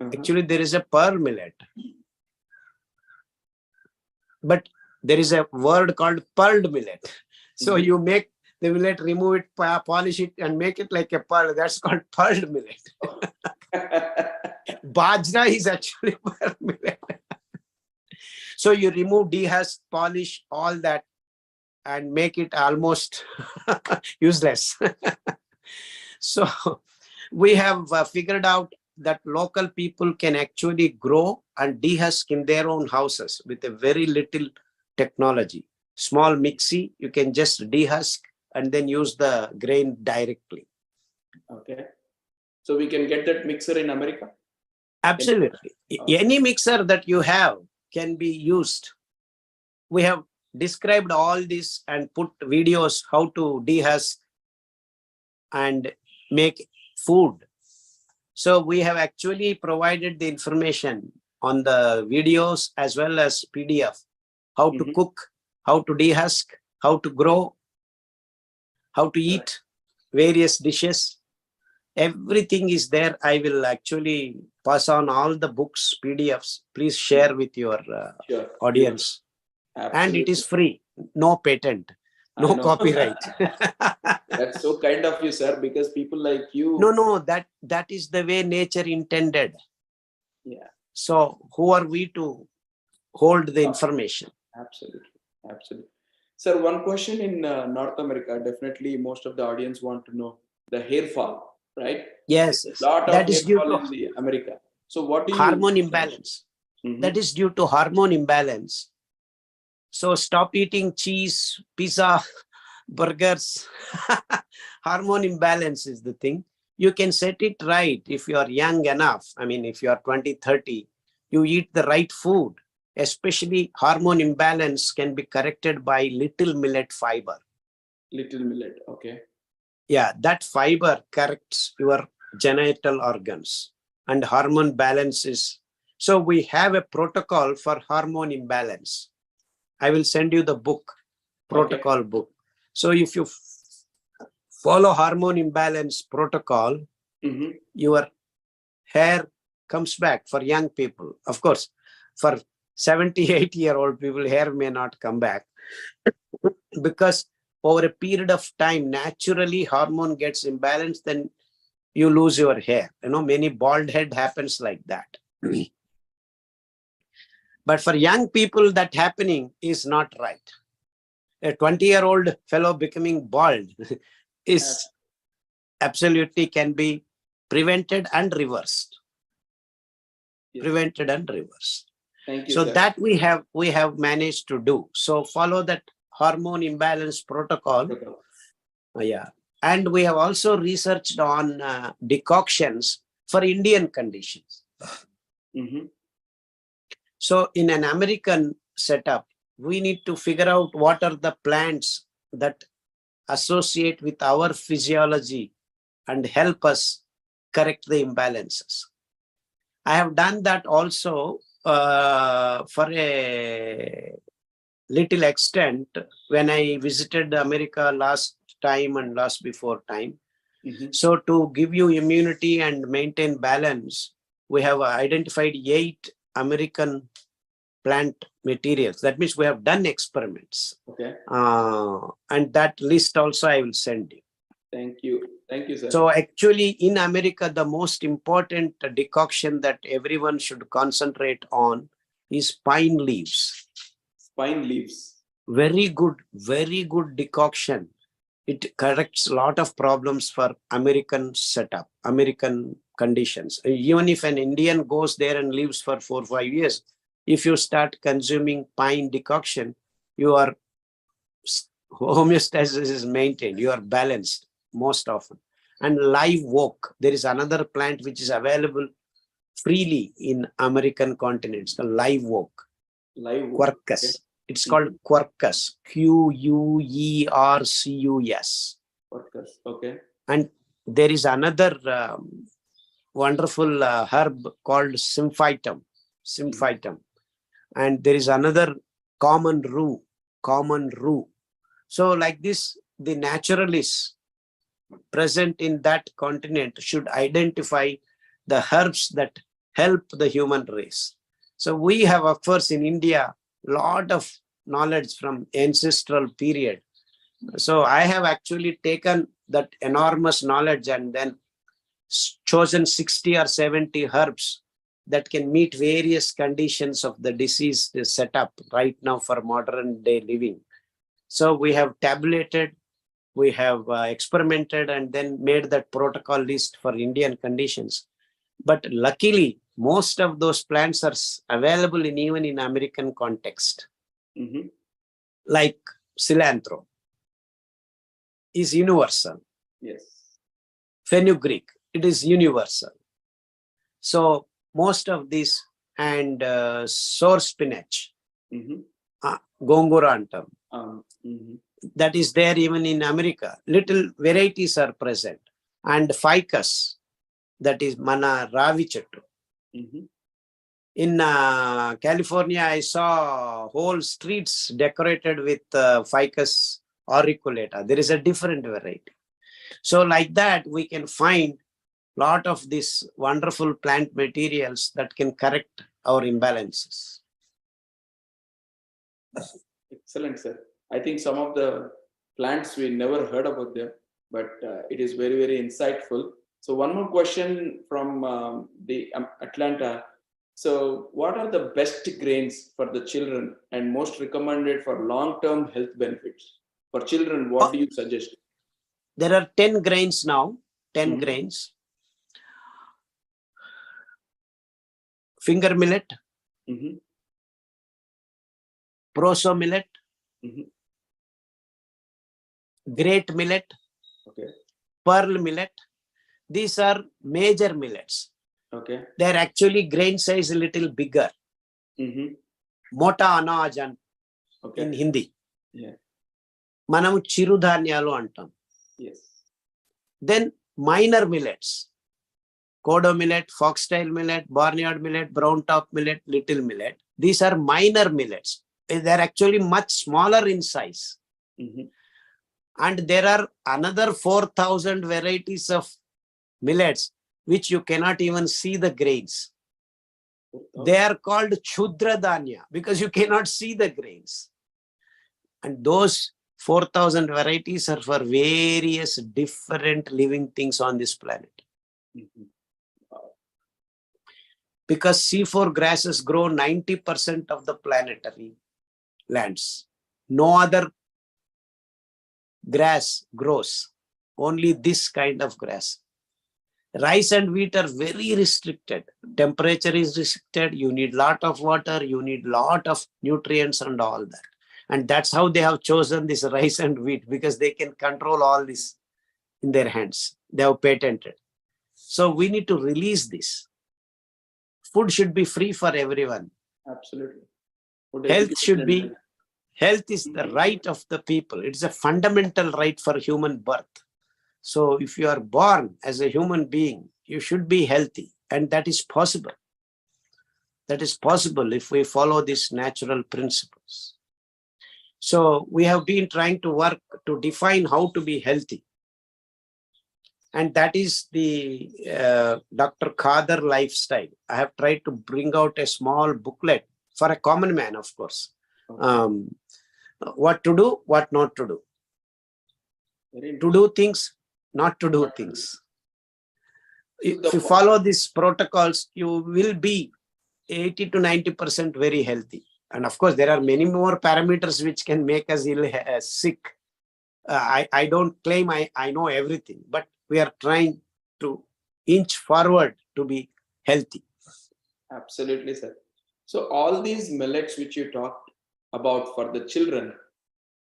Actually, there is a pearl millet. But there is a word called pearled millet. So you make the millet, remove it, polish it, and make it like a pearl. That's called pearled millet. Bajra is actually pearl millet. So you remove, dehusk, polish, all that, and make it almost useless. So we have figured out that local people can actually grow and dehusk in their own houses with a very little technology. Small mixie, you can just dehusk and then use the grain directly. Okay. So we can get that mixer in America? Absolutely. Any mixer that you have can be used. We have described all this and put videos how to dehusk and make food. So we have actually provided the information on the videos as well as PDF, how to cook, how to dehusk, how to grow, how to eat various dishes. Everything is there. I will actually pass on all the books, PDFs. Please share with your audience. And it is free. No patent. No copyright. That's so kind of you, sir, because people like you. No, that is the way nature intended. Yeah. So who are we to hold the information? Absolutely. Sir, one question in North America, definitely most of the audience want to know the hair fall, right? Yes. A lot of hair fall in the America. So what do you... Hormone imbalance. That is due to hormone imbalance. So stop eating cheese, pizza, burgers. Hormone imbalance is the thing. You can set it right if you are young enough. I mean, if you are 20, 30, you eat the right food. Especially hormone imbalance can be corrected by little millet fiber. Little millet, okay. Yeah, that fiber corrects your genital organs and hormone balance is. So we have a protocol for hormone imbalance. I will send you the book, protocol book. So if you follow hormone imbalance protocol, your hair comes back for young people. Of course, for 78-year-old people, hair may not come back because over a period of time, naturally hormone gets imbalanced, then you lose your hair. Many bald head happens like that. But for young people, that happening is not right. A 20-year-old fellow becoming bald is absolutely can be prevented and reversed. Prevented and reversed. Thank you, so sir. That we have managed to do. So follow that hormone imbalance protocol. Yeah. And we have also researched on decoctions for Indian conditions. So in an American setup, we need to figure out what are the plants that associate with our physiology and help us correct the imbalances. I have done that also for a little extent when I visited America last time and last before time. So to give you immunity and maintain balance, we have identified 8 American plant materials. That means we have done experiments. And that list also I will send you. Thank you, sir. So actually in America, the most important decoction that everyone should concentrate on is pine leaves. Pine leaves. Very good decoction. It corrects a lot of problems for American setup, American conditions. Even if an Indian goes there and lives for 4 or 5 years, if you start consuming pine decoction, your homeostasis is maintained. You are balanced most often. And live oak, there is another plant which is available freely in American continents called live oak. Quercus. It's called quercus. Quercus. Quercus. Okay. And there is another wonderful herb called symphytum. And there is another common rue. So like this, the naturalists present in that continent should identify the herbs that help the human race. So we have, of course, in India, lot of knowledge from ancestral period. So I have actually taken that enormous knowledge and then chosen 60 or 70 herbs that can meet various conditions of the disease set up right now for modern day living. So we have tabulated, we have experimented, and then made that protocol list for Indian conditions. But luckily, most of those plants are available even in American context. Mm-hmm. Like cilantro is universal. Yes. Fenugreek, it is universal. So most of these, and sour spinach, Mm-hmm. gongura antam, Mm-hmm. that is there even in America. Little varieties are present. And ficus, that is mana ravi chettu. Mm-hmm. In California, I saw whole streets decorated with ficus auriculata. There is a different variety. So like that, we can find lot of these wonderful plant materials that can correct our imbalances. Excellent, sir. I think some of the plants we never heard about them, but it is very, very insightful. So one more question from the Atlanta. So what are the best grains for the children and most recommended for long-term health benefits? For children, what do you suggest? There are 10 grains now, 10 Mhm. grains. Finger millet, Mm-hmm. proso millet, Mm-hmm. great millet, Okay. pearl millet. These are major millets. Okay. They're actually grain size a little bigger. Mm-hmm. Mota anaj in Okay. Hindi. Yeah. Manamu chirudhanyalu antam. Yes. Then minor millets. Kodo millet, foxtail millet, barnyard millet, brown top millet, little millet. These are minor millets. They're actually much smaller in size. Mm-hmm. And there are another 4,000 varieties of millets which you cannot even see the grains. They are called Chudra Dhanya because you cannot see the grains. And those 4,000 varieties are for various different living things on this planet. Mm-hmm. Because C4 grasses grow 90% of the planetary lands. No other grass grows, only this kind of grass. Rice and wheat are very restricted. Temperature is restricted. You need lot of water. You need lot of nutrients and all that. And that's how they have chosen this rice and wheat, because they can control all this in their hands. They have patented. So we need to release this. Food should be free for everyone. Absolutely. Food Health should education be, and- health is the right of the people. It's a fundamental right for human birth. So if you are born as a human being, you should be healthy. And that is possible. That is possible if we follow these natural principles. So we have been trying to work to define how to be healthy. And that is the Dr.KHADER lifestyle. I have tried to bring out a small booklet for a common man, of course. What to do, what not to do. To do things, not to do things. If you follow these protocols, you will be 80 to 90% very healthy. And of course, there are many more parameters which can make us ill, sick. I don't claim I know everything, but we are trying to inch forward to be healthy. Absolutely, sir. So all these millets which you talked about for the children,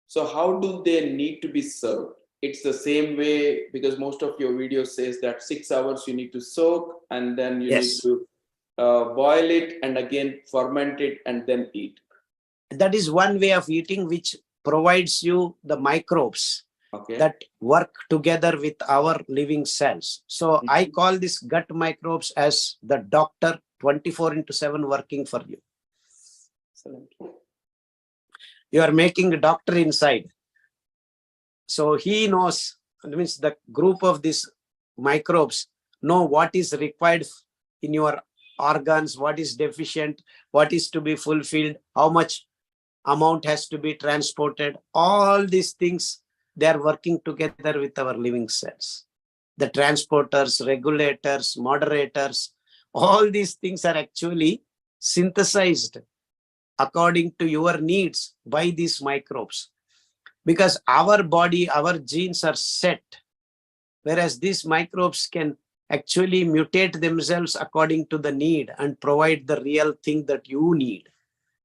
so how do they need to be served? It's the same way, because most of your videos says that 6 hours you need to soak and then you need to boil it and again ferment it and then eat. That is one way of eating which provides you the microbes that work together with our living cells. So I call this gut microbes as the doctor 24/7 working for you. Excellent. You are making a doctor inside. So he knows, that means the group of these microbes know what is required in your organs, what is deficient, what is to be fulfilled, how much amount has to be transported. All these things, they are working together with our living cells. The transporters, regulators, moderators, all these things are actually synthesized according to your needs by these microbes. Because our body, our genes are set, whereas these microbes can actually mutate themselves according to the need and provide the real thing that you need.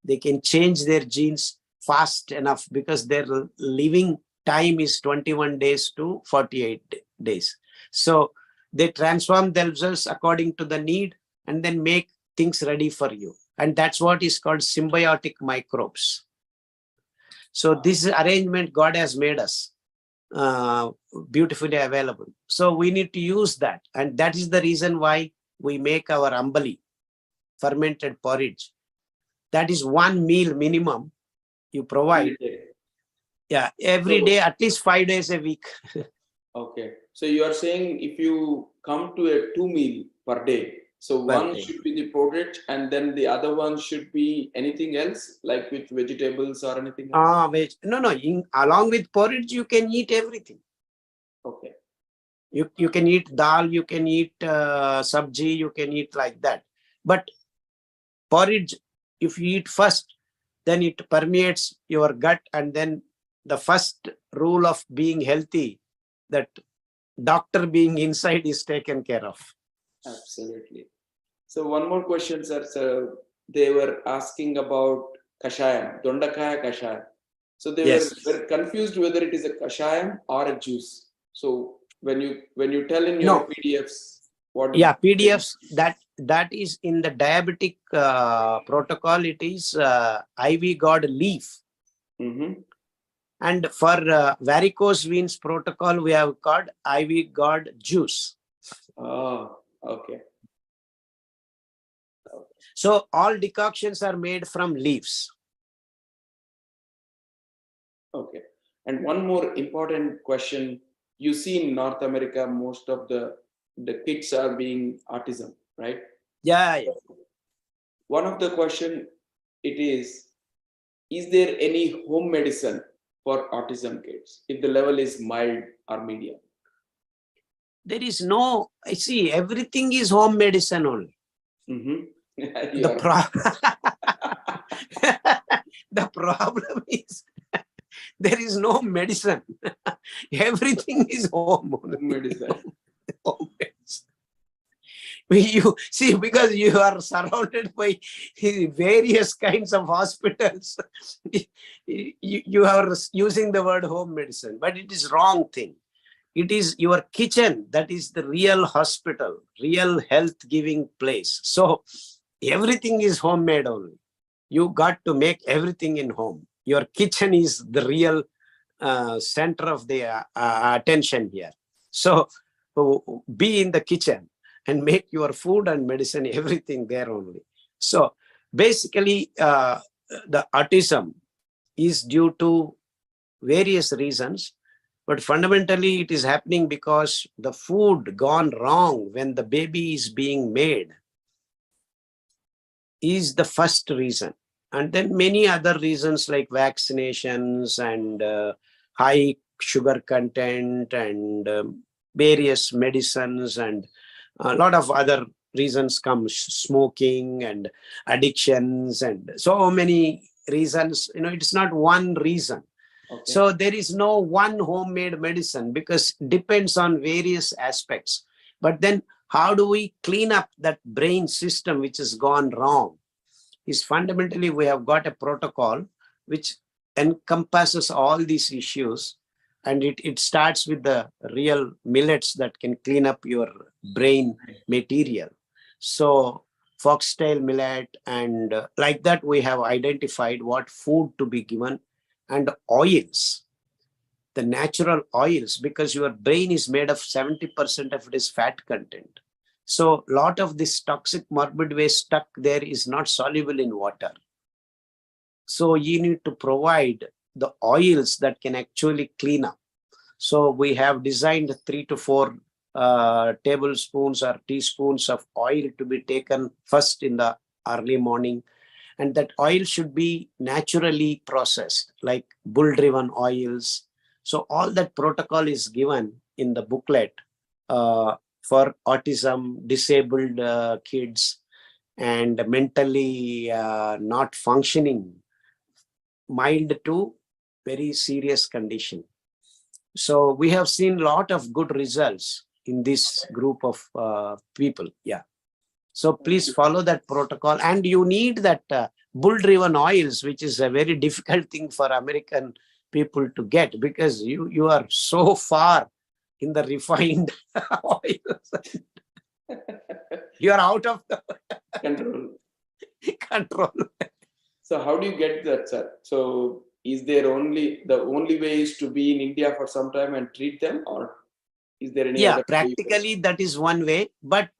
They can change their genes fast enough because their living time is 21 days to 48 days. So they transform themselves according to the need and then make things ready for you. And that's what is called symbiotic microbes. So this arrangement God has made us beautifully available. So we need to use that. And that is the reason why we make our ambali, fermented porridge. That is one meal minimum you provide. Yeah, every day, at least 5 days a week. Okay. So you are saying if you come to a 2 meal per day, so one should be the porridge and then the other one should be anything else, like with vegetables or anything else? No. Along with porridge, you can eat everything. Okay. You can eat dal, you can eat sabji, you can eat like that. But porridge, if you eat first, then it permeates your gut, and then the first rule of being healthy, that doctor being inside, is taken care of. Absolutely. So one more question, sir. So they were asking about kashayam, dondakaya kashayam. So they were confused whether it is a kashayam or a juice. So when you tell in your PDFs, what? Yeah, PDFs, that is in the diabetic protocol. It is IV gourd leaf. And for varicose veins protocol, we have got IV gourd juice. Oh, okay. So all decoctions are made from leaves. Okay. And one more important question. You see in North America, most of the kids are being autism, right? Yeah. One of the question it is there any home medicine for autism kids if the level is mild or medium? There is no, I see, everything is home medicine only. The problem is there is no medicine. Everything is home medicine. Home medicine. You see, because you are surrounded by various kinds of hospitals, you are using the word home medicine, but it is wrong thing. It is your kitchen that is the real hospital, real health giving place. So everything is homemade only. You got to make everything in home. Your kitchen is the real center of the attention here. So be in the kitchen and make your food and medicine, everything there only. So basically, the autism is due to various reasons, but fundamentally it is happening because the food gone wrong when the baby is being made is the first reason. And then many other reasons like vaccinations and high sugar content and various medicines and a lot of other reasons come, smoking and addictions and so many reasons. It's not one reason. Okay. So there is no one homemade medicine because it depends on various aspects. But then how do we clean up that brain system which has gone wrong? Is fundamentally we have got a protocol which encompasses all these issues, and it starts with the real millets that can clean up your brain material. So foxtail millet and like that we have identified what food to be given, and oils, the natural oils, because your brain is made of 70% of it is fat content. So a lot of this toxic morbid waste stuck there is not soluble in water. So you need to provide the oils that can actually clean up. So we have designed 3 to 4 tablespoons or teaspoons of oil to be taken first in the early morning. And that oil should be naturally processed, like bull-driven oils. So all that protocol is given in the booklet for autism, disabled kids, and mentally not functioning, mild to very serious condition. So we have seen a lot of good results in this group of people. Yeah. So please follow that protocol, and you need that bull-driven oils, which is a very difficult thing for American people to get, because you are so far in the refined oils. You are out of the control. So how do you get that, sir? So is there the only way is to be in India for some time and treat them, or is there any other way? Practically that is one way, but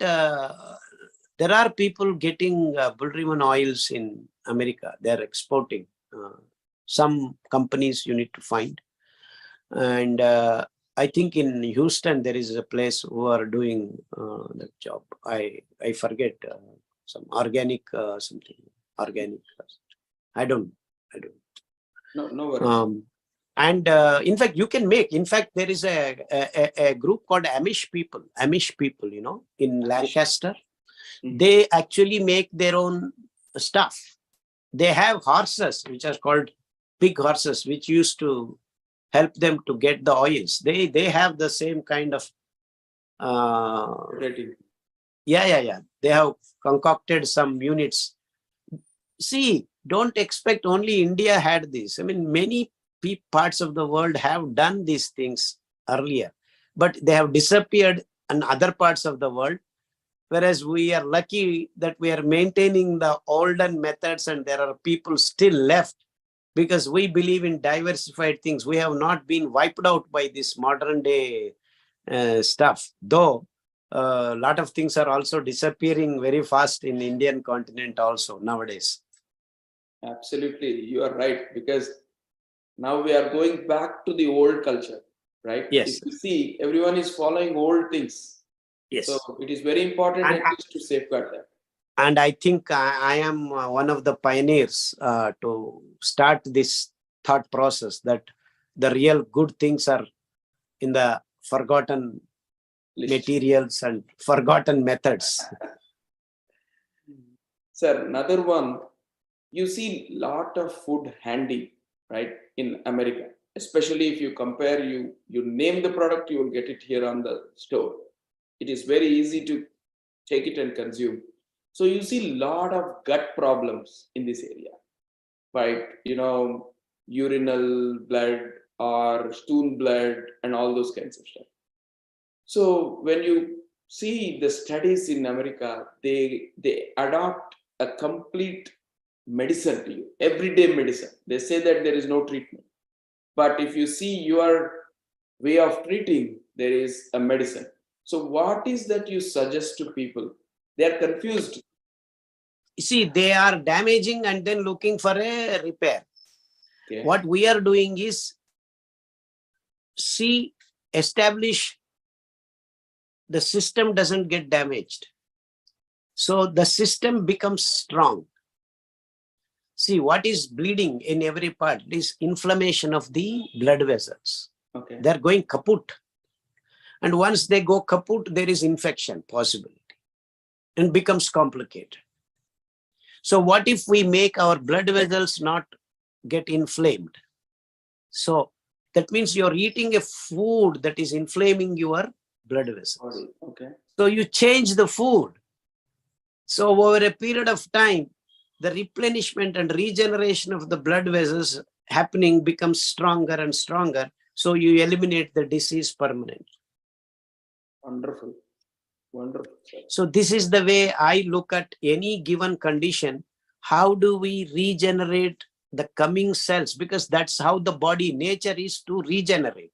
there are people getting bull-driven oils in America. They're exporting. Some companies you need to find. And I think in Houston, there is a place who are doing that job. I forget, some organic something. Organic. I don't. No worries. And in fact, you can make. In fact, there is a group called Amish people, you know, in Lancaster. They actually make their own stuff. They have horses, which are called pig horses, which used to help them to get the oils. They have the same kind of yeah. They have concocted some units. See, don't expect only India had this. I mean, many parts of the world have done these things earlier, but they have disappeared in other parts of the world. Whereas we are lucky that we are maintaining the olden methods, and there are people still left, because we believe in diversified things. We have not been wiped out by this modern day stuff, though a lot of things are also disappearing very fast in Indian continent also nowadays. Absolutely, you are right, because now we are going back to the old culture, right? Yes. If you see, everyone is following old things. Yes. So it is very important at least to safeguard that. And I think I am one of the pioneers to start this thought process that the real good things are in the forgotten materials and forgotten methods. Sir, another one, you see lot of food handy, right, in America, especially if you compare, you name the product, you will get it here on the store. It is very easy to take it and consume. So you see a lot of gut problems in this area, right? You know, urinal blood or stool blood and all those kinds of stuff. So when you see the studies in America, they adopt a complete medicine to you, everyday medicine. They say that there is no treatment. But if you see your way of treating, there is a medicine. So what is that you suggest to people? They are confused. You see, they are damaging and then looking for a repair. Okay. What we are doing is, establish the system doesn't get damaged. So the system becomes strong. See, what is bleeding in every part is inflammation of the blood vessels. Okay. They're going kaput. And once they go kaput, there is infection possibility and becomes complicated. So what if we make our blood vessels not get inflamed? So that means you're eating a food that is inflaming your blood vessels. Okay. So you change the food. So over a period of time, the replenishment and regeneration of the blood vessels happening becomes stronger and stronger. So you eliminate the disease permanently. Wonderful. Wonderful. So this is the way I look at any given condition. How do we regenerate the coming cells? Because that's how the body nature is to regenerate.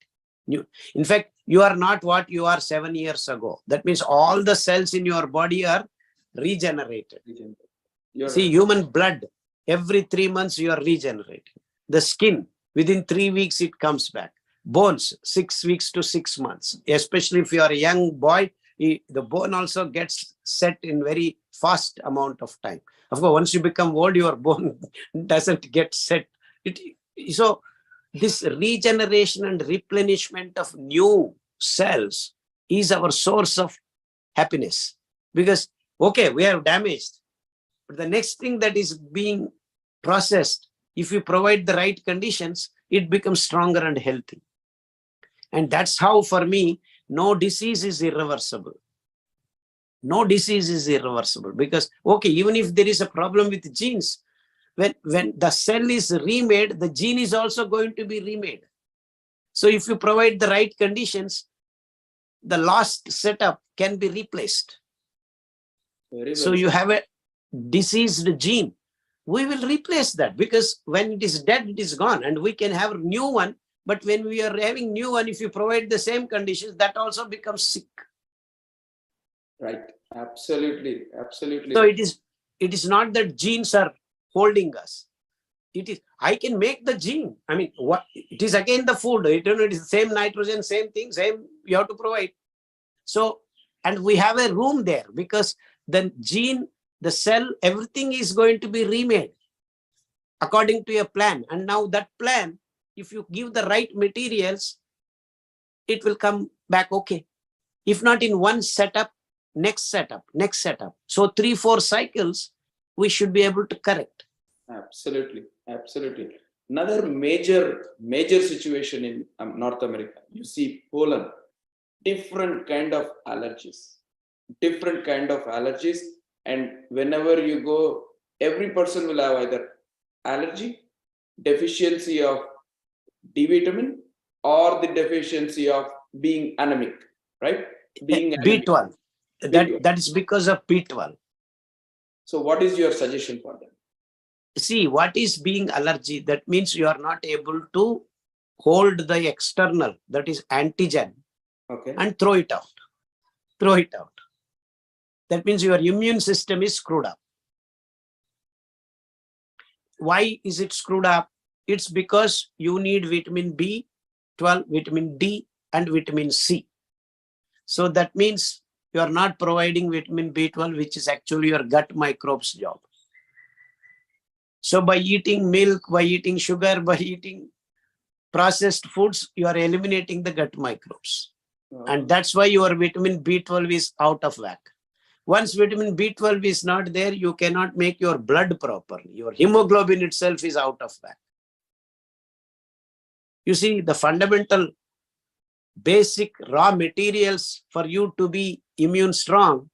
In fact, you are not what you are 7 years ago. That means all the cells in your body are regenerated. See, human blood, every 3 months you are regenerating. The skin, within 3 weeks, it comes back. bones 6 weeks to 6 months. Especially if you are a young boy, the bone also gets set in very fast amount of time. Of course, once you become old, your bone doesn't get set. So this regeneration and replenishment of new cells is our source of happiness. Because, okay, we have damaged, but the next thing that is being processed, if you provide the right conditions, it becomes stronger and healthy. And that's how, for me, no disease is irreversible. No disease is irreversible, because, okay, even if there is a problem with genes, when the cell is remade, the gene is also going to be remade. So if you provide the right conditions, the lost setup can be replaced. Very So well you said. have a diseased gene, we will replace that, because when it is dead, it is gone, and we can have a new one. But when we are having new one, if you provide the same conditions, that also becomes sick. Right. Absolutely. Absolutely. So Right. it is not that genes are holding us. It is, I can make the gene. I mean, what it is again the food. It is the same nitrogen, same thing, same you have to provide. So, and we have a room there, because the gene, the cell, everything is going to be remade according to a plan. And now that plan, if you give the right materials, it will come back okay. If not in one setup, next setup, next setup. So 3-4 cycles, we should be able to correct. Absolutely. Absolutely. Another major situation in North America. You see pollen, different kind of allergies, and whenever you go, every person will have either allergy, deficiency of D vitamin, or the deficiency of being anemic, right? Being anemic. B12. B12. That is because of B12. So what is your suggestion for them? See, what is being allergy? That means you are not able to hold the external, that is antigen, Okay. and throw it out. Throw it out. That means your immune system is screwed up. Why is it screwed up? It's because you need vitamin B12, vitamin D, and vitamin C. So that means you are not providing vitamin B12, which is actually your gut microbes' job. So by eating milk, by eating sugar, by eating processed foods, you are eliminating the gut microbes. And that's why your vitamin B12 is out of whack. Once vitamin B12 is not there, you cannot make your blood properly. Your hemoglobin itself is out of whack. You see, the fundamental basic raw materials for you to be immune strong,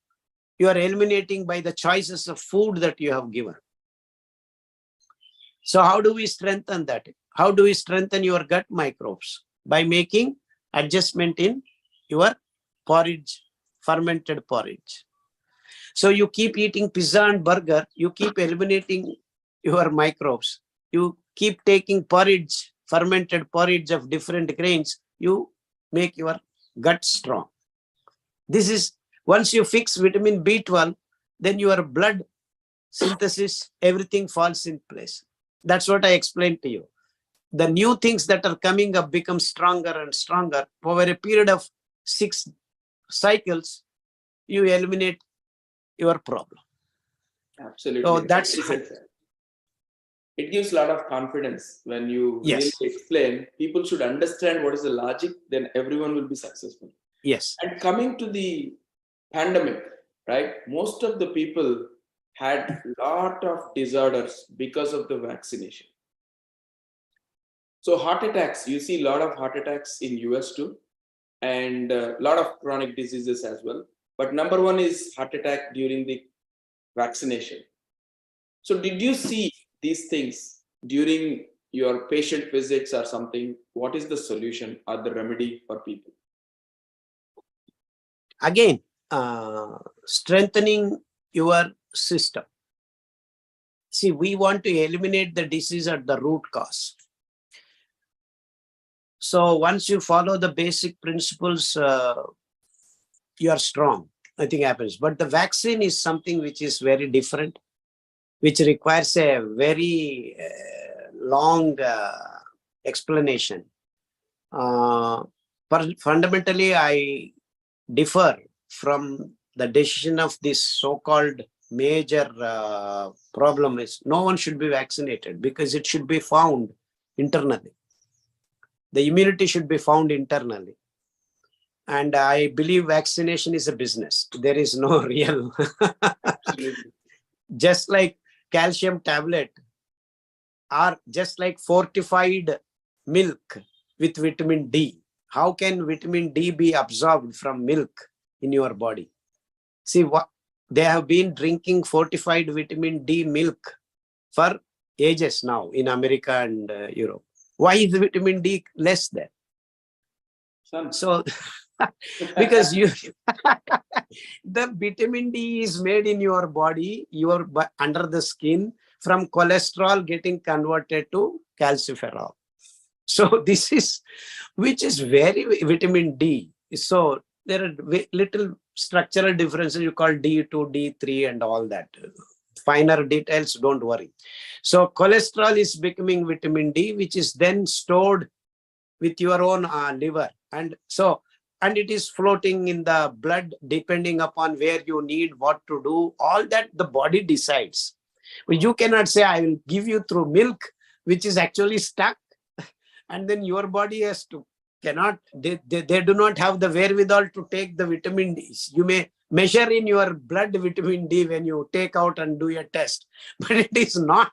you are eliminating by the choices of food that you have given. So how do we strengthen that? How do we strengthen your gut microbes? By making adjustment in your porridge, fermented porridge. So you keep eating pizza and burger, you keep eliminating your microbes. You keep taking porridge, fermented porridge of different grains, you make your gut strong. This is, once you fix vitamin B12, then your blood synthesis, everything falls in place. That's what I explained to you. The new things that are coming up become stronger and stronger. Over a period of 6 cycles, you eliminate your problem. Absolutely. So that's it gives a lot of confidence when you really yes. explain. People should understand what is the logic, then everyone will be successful. Yes. And coming to the pandemic, right? Most of the people had a lot of disorders because of the vaccination. So heart attacks, you see a lot of heart attacks in US too, and a lot of chronic diseases as well. But number one is heart attack during the vaccination. So did you see these things during your patient visits or something? What is the solution or the remedy for people? Again, strengthening your system. See, we want to eliminate the disease at the root cause. So once you follow the basic principles, you are strong. Nothing happens. But the vaccine is something which is very different, which requires a very long explanation. Uh, Fundamentally, I differ from the decision of this so-called major problem is no one should be vaccinated because it should be found internally. The immunity should be found internally. And I believe vaccination is a business. There is no real, just like calcium tablet or just like fortified milk with vitamin D. How can vitamin D be absorbed from milk in your body? See, what they have been drinking fortified vitamin D milk for ages now in America and Europe. Why is vitamin D less there? So, because you the vitamin D is made in your body, under the skin from cholesterol getting converted to calciferol. So this is, which is very vitamin D. So there are little structural differences. You call D2, D3 and all that. Finer details, don't worry. So cholesterol is becoming vitamin D, which is then stored with your own liver. And so, and it is floating in the blood depending upon where you need what to do. All that the body decides. But you cannot say, I will give you through milk, which is actually stuck. And then your body has to, they do not have the wherewithal to take the vitamin D. You may measure in your blood vitamin D when you take out and do a test, but it is not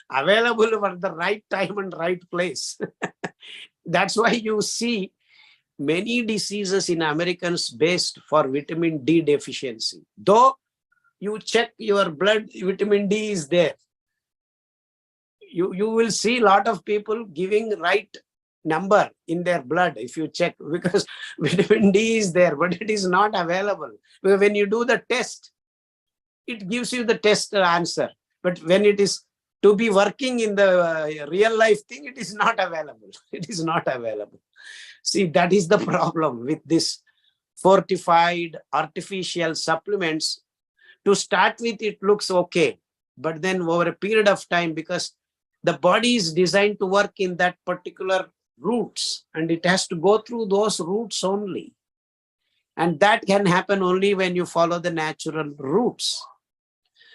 available for the right time and right place. That's why you see many diseases in Americans based for vitamin D deficiency. Though you check your blood, vitamin D is there. You will see a lot of people giving right number in their blood if you check, because vitamin D is there, but it is not available. When you do the test, it gives you the test answer. But when it is to be working in the real life thing, it is not available. It is not available. See, that is the problem with this fortified artificial supplements. To start with, it looks okay. But then over a period of time, because the body is designed to work in that particular routes, and it has to go through those routes only. And that can happen only when you follow the natural routes.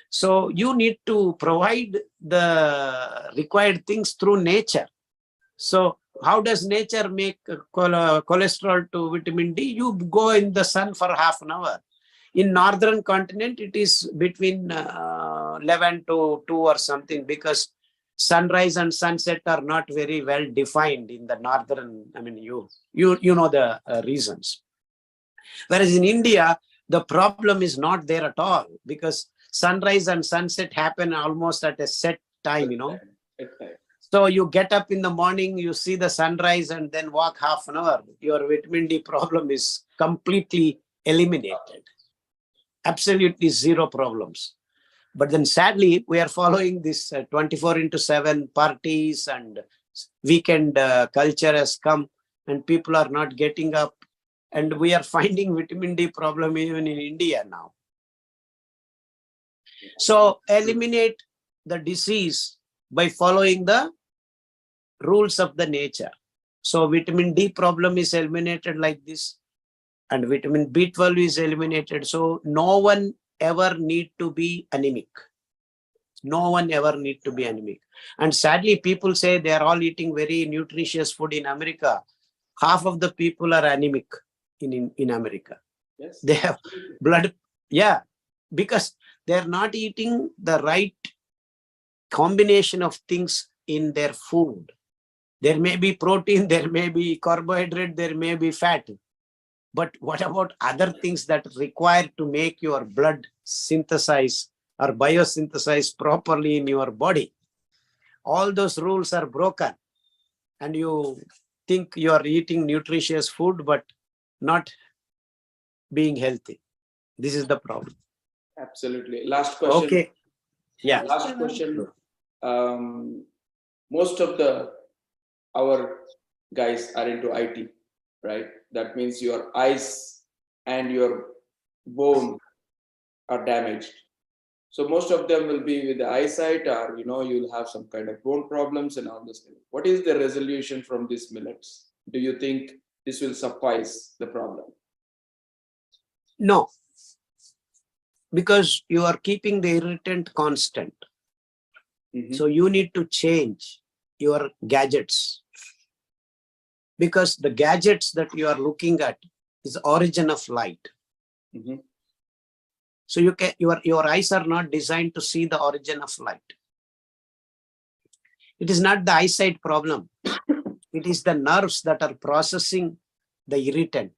So you need to provide the required things through nature. So how does nature make cholesterol to vitamin D? You go in the sun for half an hour. In northern continent, it is between 11 to 2 or something, because sunrise and sunset are not very well defined in the northern. I mean, you know the reasons. Whereas in India, the problem is not there at all, because sunrise and sunset happen almost at a set time, you know. So you get up in the morning, you see the sunrise and then walk half an hour. Your vitamin D problem is completely eliminated. Absolutely zero problems. But then sadly, we are following this 24/7 parties, and weekend culture has come and people are not getting up. And we are finding vitamin D problem even in India now. So eliminate the disease by following the rules of the nature. So vitamin D problem is eliminated like this, and vitamin B12 is eliminated. So no one ever need to be anemic. No one ever need to be anemic. And sadly, people say they are all eating very nutritious food in America. Half of the people are anemic in America. Yes. They have blood. Yeah, because they're not eating the right combination of things in their food. There may be protein, there may be carbohydrate, there may be fat. But what about other things that require to make your blood synthesize or biosynthesize properly in your body? All those rules are broken, and you think you are eating nutritious food but not being healthy. This is the problem. Absolutely. Last question. Okay. Yeah. Last question. Most of our guys are into IT, right? That means your eyes and your bone are damaged. So most of them will be with the eyesight, or you'll have some kind of bone problems and all this. What is the resolution from these millets? do you think this will suffice the problem? No, because you are keeping the irritant constant. So you need to change your gadgets, because the gadgets that you are looking at is origin of light. So your eyes are not designed to see the origin of light. It is not the eyesight problem. It is the nerves that are processing the irritant.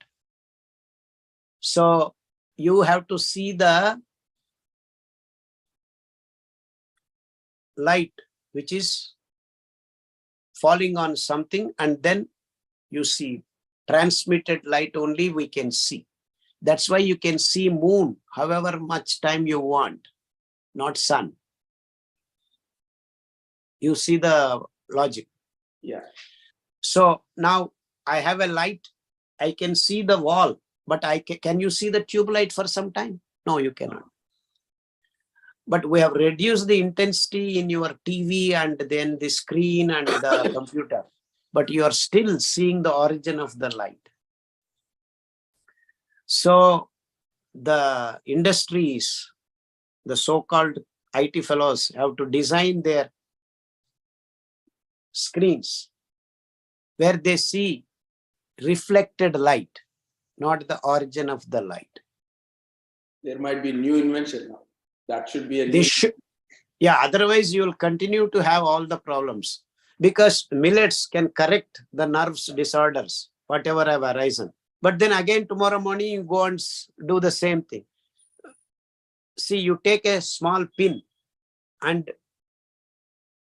So you have to see the light which is falling on something, and then you see transmitted light only we can see. That's why you can see moon however much time you want, not sun. You see the logic? Yeah. So now I have a light, I can see the wall, but can you see the tube light for some time? No, you cannot. But we have reduced the intensity in your TV and then the screen and the computer, but you are still seeing the origin of the light. So the industries, the so-called IT fellows, have to design their screens where they see reflected light, not the origin of the light. There might be new invention now. That should be a new. Yeah, otherwise you will continue to have all the problems, because millets can correct the nerves disorders, whatever have arisen. But then again, tomorrow morning you go and do the same thing. See, you take a small pin and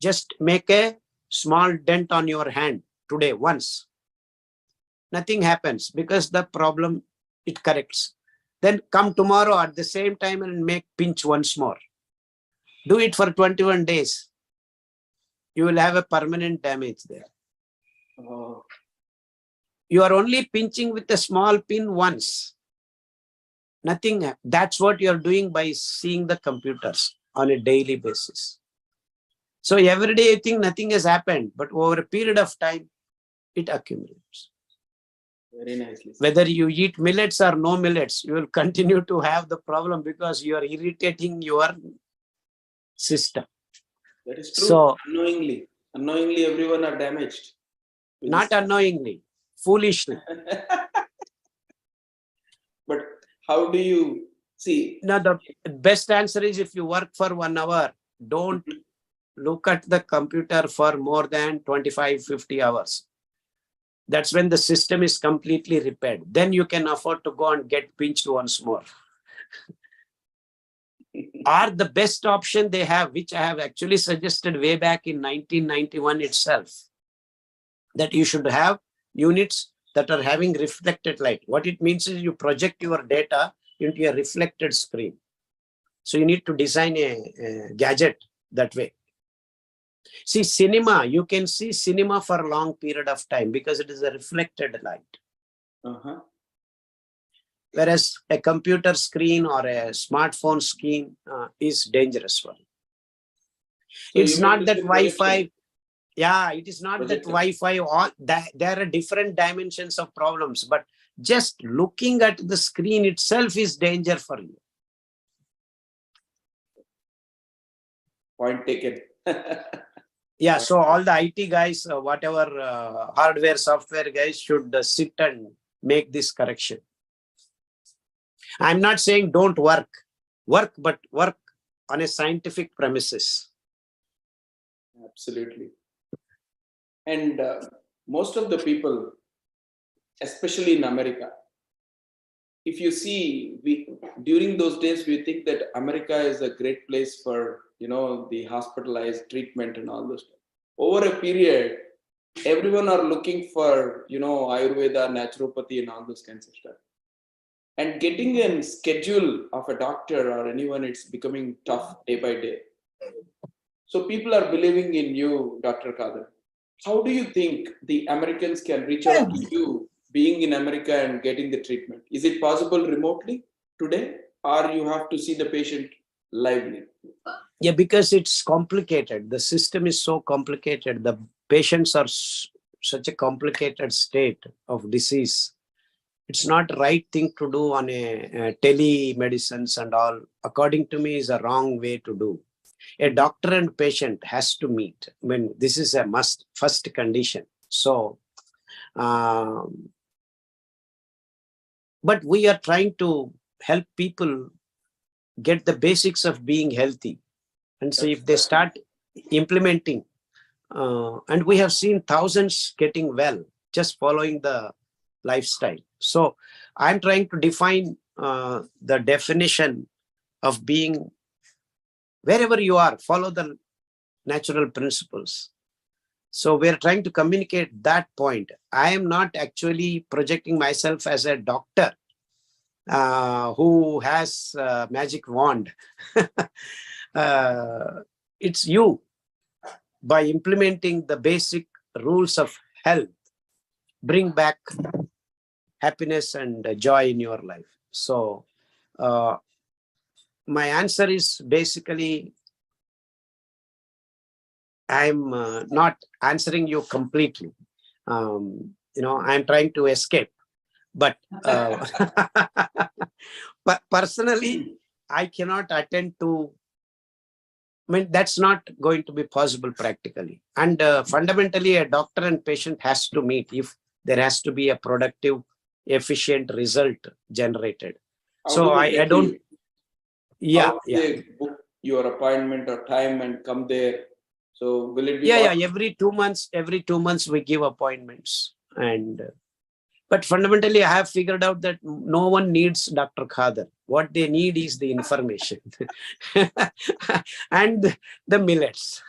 just make a small dent on your hand today once. Nothing happens, because the problem, it corrects. Then come tomorrow at the same time and make pinch once more. Do it for 21 days. You will have a permanent damage there. Oh. You are only pinching with a small pin once. Nothing. That's what you are doing by seeing the computers on a daily basis. So every day you think nothing has happened, but over a period of time, it accumulates. Very nicely. Whether you eat millets or no millets, you will continue to have the problem, because you are irritating your system. That is true. So unknowingly, everyone are damaged. Not unknowingly, foolishly. But how do you see? Now, the best answer is, if you work for 1 hour, don't look at the computer for more than 25-50 hours. That's when the system is completely repaired. Then you can afford to go and get pinched once more. Or the best option they have, which I have actually suggested way back in 1991 itself, that you should have units that are having reflected light. What it means is you project your data into a reflected screen. So you need to design a gadget that way. See, cinema, you can see cinema for a long period of time because it is a reflected light. Whereas a computer screen or a smartphone screen is dangerous one. So it's not that Wi-Fi. Yeah, it is not that Wi-Fi. There are different dimensions of problems, but just looking at the screen itself is danger for you. Point taken. Yeah, so all the IT guys, whatever hardware, software guys should sit and make this correction. I'm not saying don't work, but work on a scientific premises. Absolutely. And most of the people, especially in America, if you see, during those days, we think that America is a great place for, the hospitalized treatment and all those stuff. Over a period, everyone are looking for, Ayurveda, naturopathy and all those kinds of stuff. And getting a schedule of a doctor or anyone, it's becoming tough day by day. So people are believing in you, Dr. Khader. How do you think the Americans can reach out to you being in America and getting the treatment? Is it possible remotely today, or you have to see the patient lively? Yeah, because it's complicated. The system is so complicated. The patients are such a complicated state of disease, it's not the right thing to do on a telemedicines and all. According to me, is a wrong way to do. A doctor and patient has to meet. I mean, this is a must, first condition. So, but we are trying to help people get the basics of being healthy. And so if they start implementing, and we have seen thousands getting well, just following the lifestyle. So I'm trying to define the definition of being, wherever you are, follow the natural principles. So we're trying to communicate that point. I am not actually projecting myself as a doctor who has a magic wand. It's you, by implementing the basic rules of health, bring back happiness and joy in your life. So my answer is basically, I'm not answering you completely. I'm trying to escape, but but personally, I cannot attend to. I mean, that's not going to be possible practically. And fundamentally, a doctor and patient has to meet if there has to be a productive, efficient result generated. So I don't. How do they book your appointment or time and come there? So will it be? Yeah. Every 2 months we give appointments, and but fundamentally I have figured out that no one needs Dr. KHADER. What they need is the information and the millets.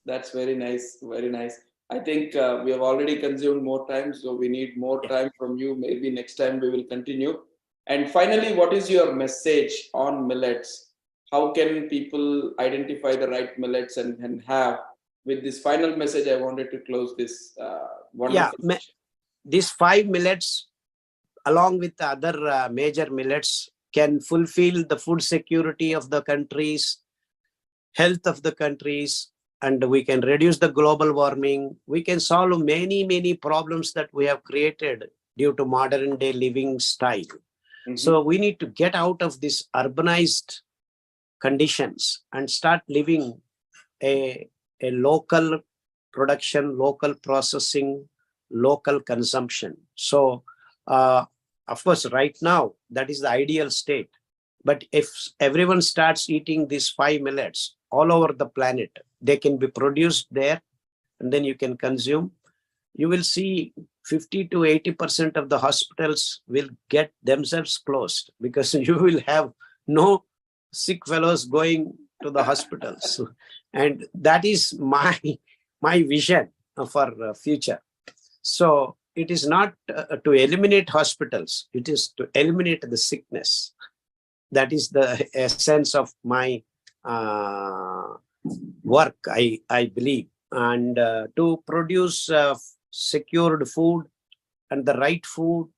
That's very nice. Very nice. I think we have already consumed more time, so we need more time from you. Maybe next time we will continue. And finally, what is your message on millets? How can people identify the right millets and have? With this final message, I wanted to close this wonderful session. These 5 millets, along with the other major millets, can fulfill the food security of the countries, health of the countries, and we can reduce the global warming. We can solve many problems that we have created due to modern day living style. So we need to get out of this urbanized conditions and start living a local production, local processing, local consumption. So of course, right now, that is the ideal state. But if everyone starts eating these 5 millets all over the planet, they can be produced there, and then you can consume. You will see 50 to 80% of the hospitals will get themselves closed, because you will have no sick fellows going to the hospitals. And that is my vision for future. So it is not to eliminate hospitals, it is to eliminate the sickness. That is the essence of my work, I believe. And to produce secured food and the right food,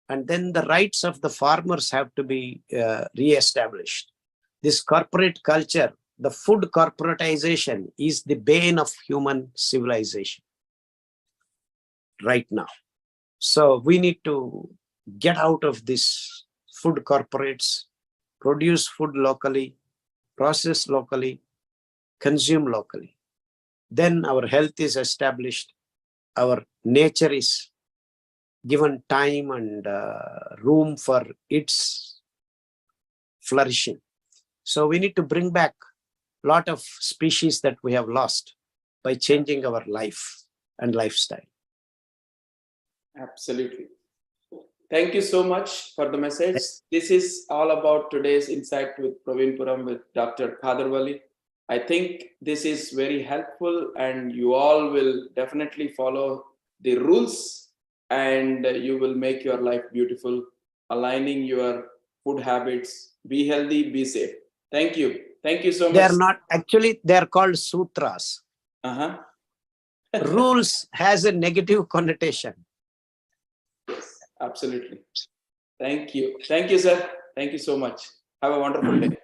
and then the rights of the farmers have to be re-established. This corporate culture, the food corporatization, is the bane of human civilization right now. So we need to get out of this food corporates, produce food locally, process locally, consume locally. Then our health is established, our nature is given time and room for its flourishing. So we need to bring back a lot of species that we have lost by changing our life and lifestyle. Absolutely. Thank you so much for the message. This is all about today's Insight with PRAVEEN with Dr. KHADER. I think this is very helpful, and you all will definitely follow the rules, and you will make your life beautiful, aligning your food habits. Be healthy, be safe. Thank you. Thank you so much. They are not, actually, they are called sutras. Rules has a negative connotation. Yes, absolutely. Thank you. Thank you, sir. Thank you so much. Have a wonderful day.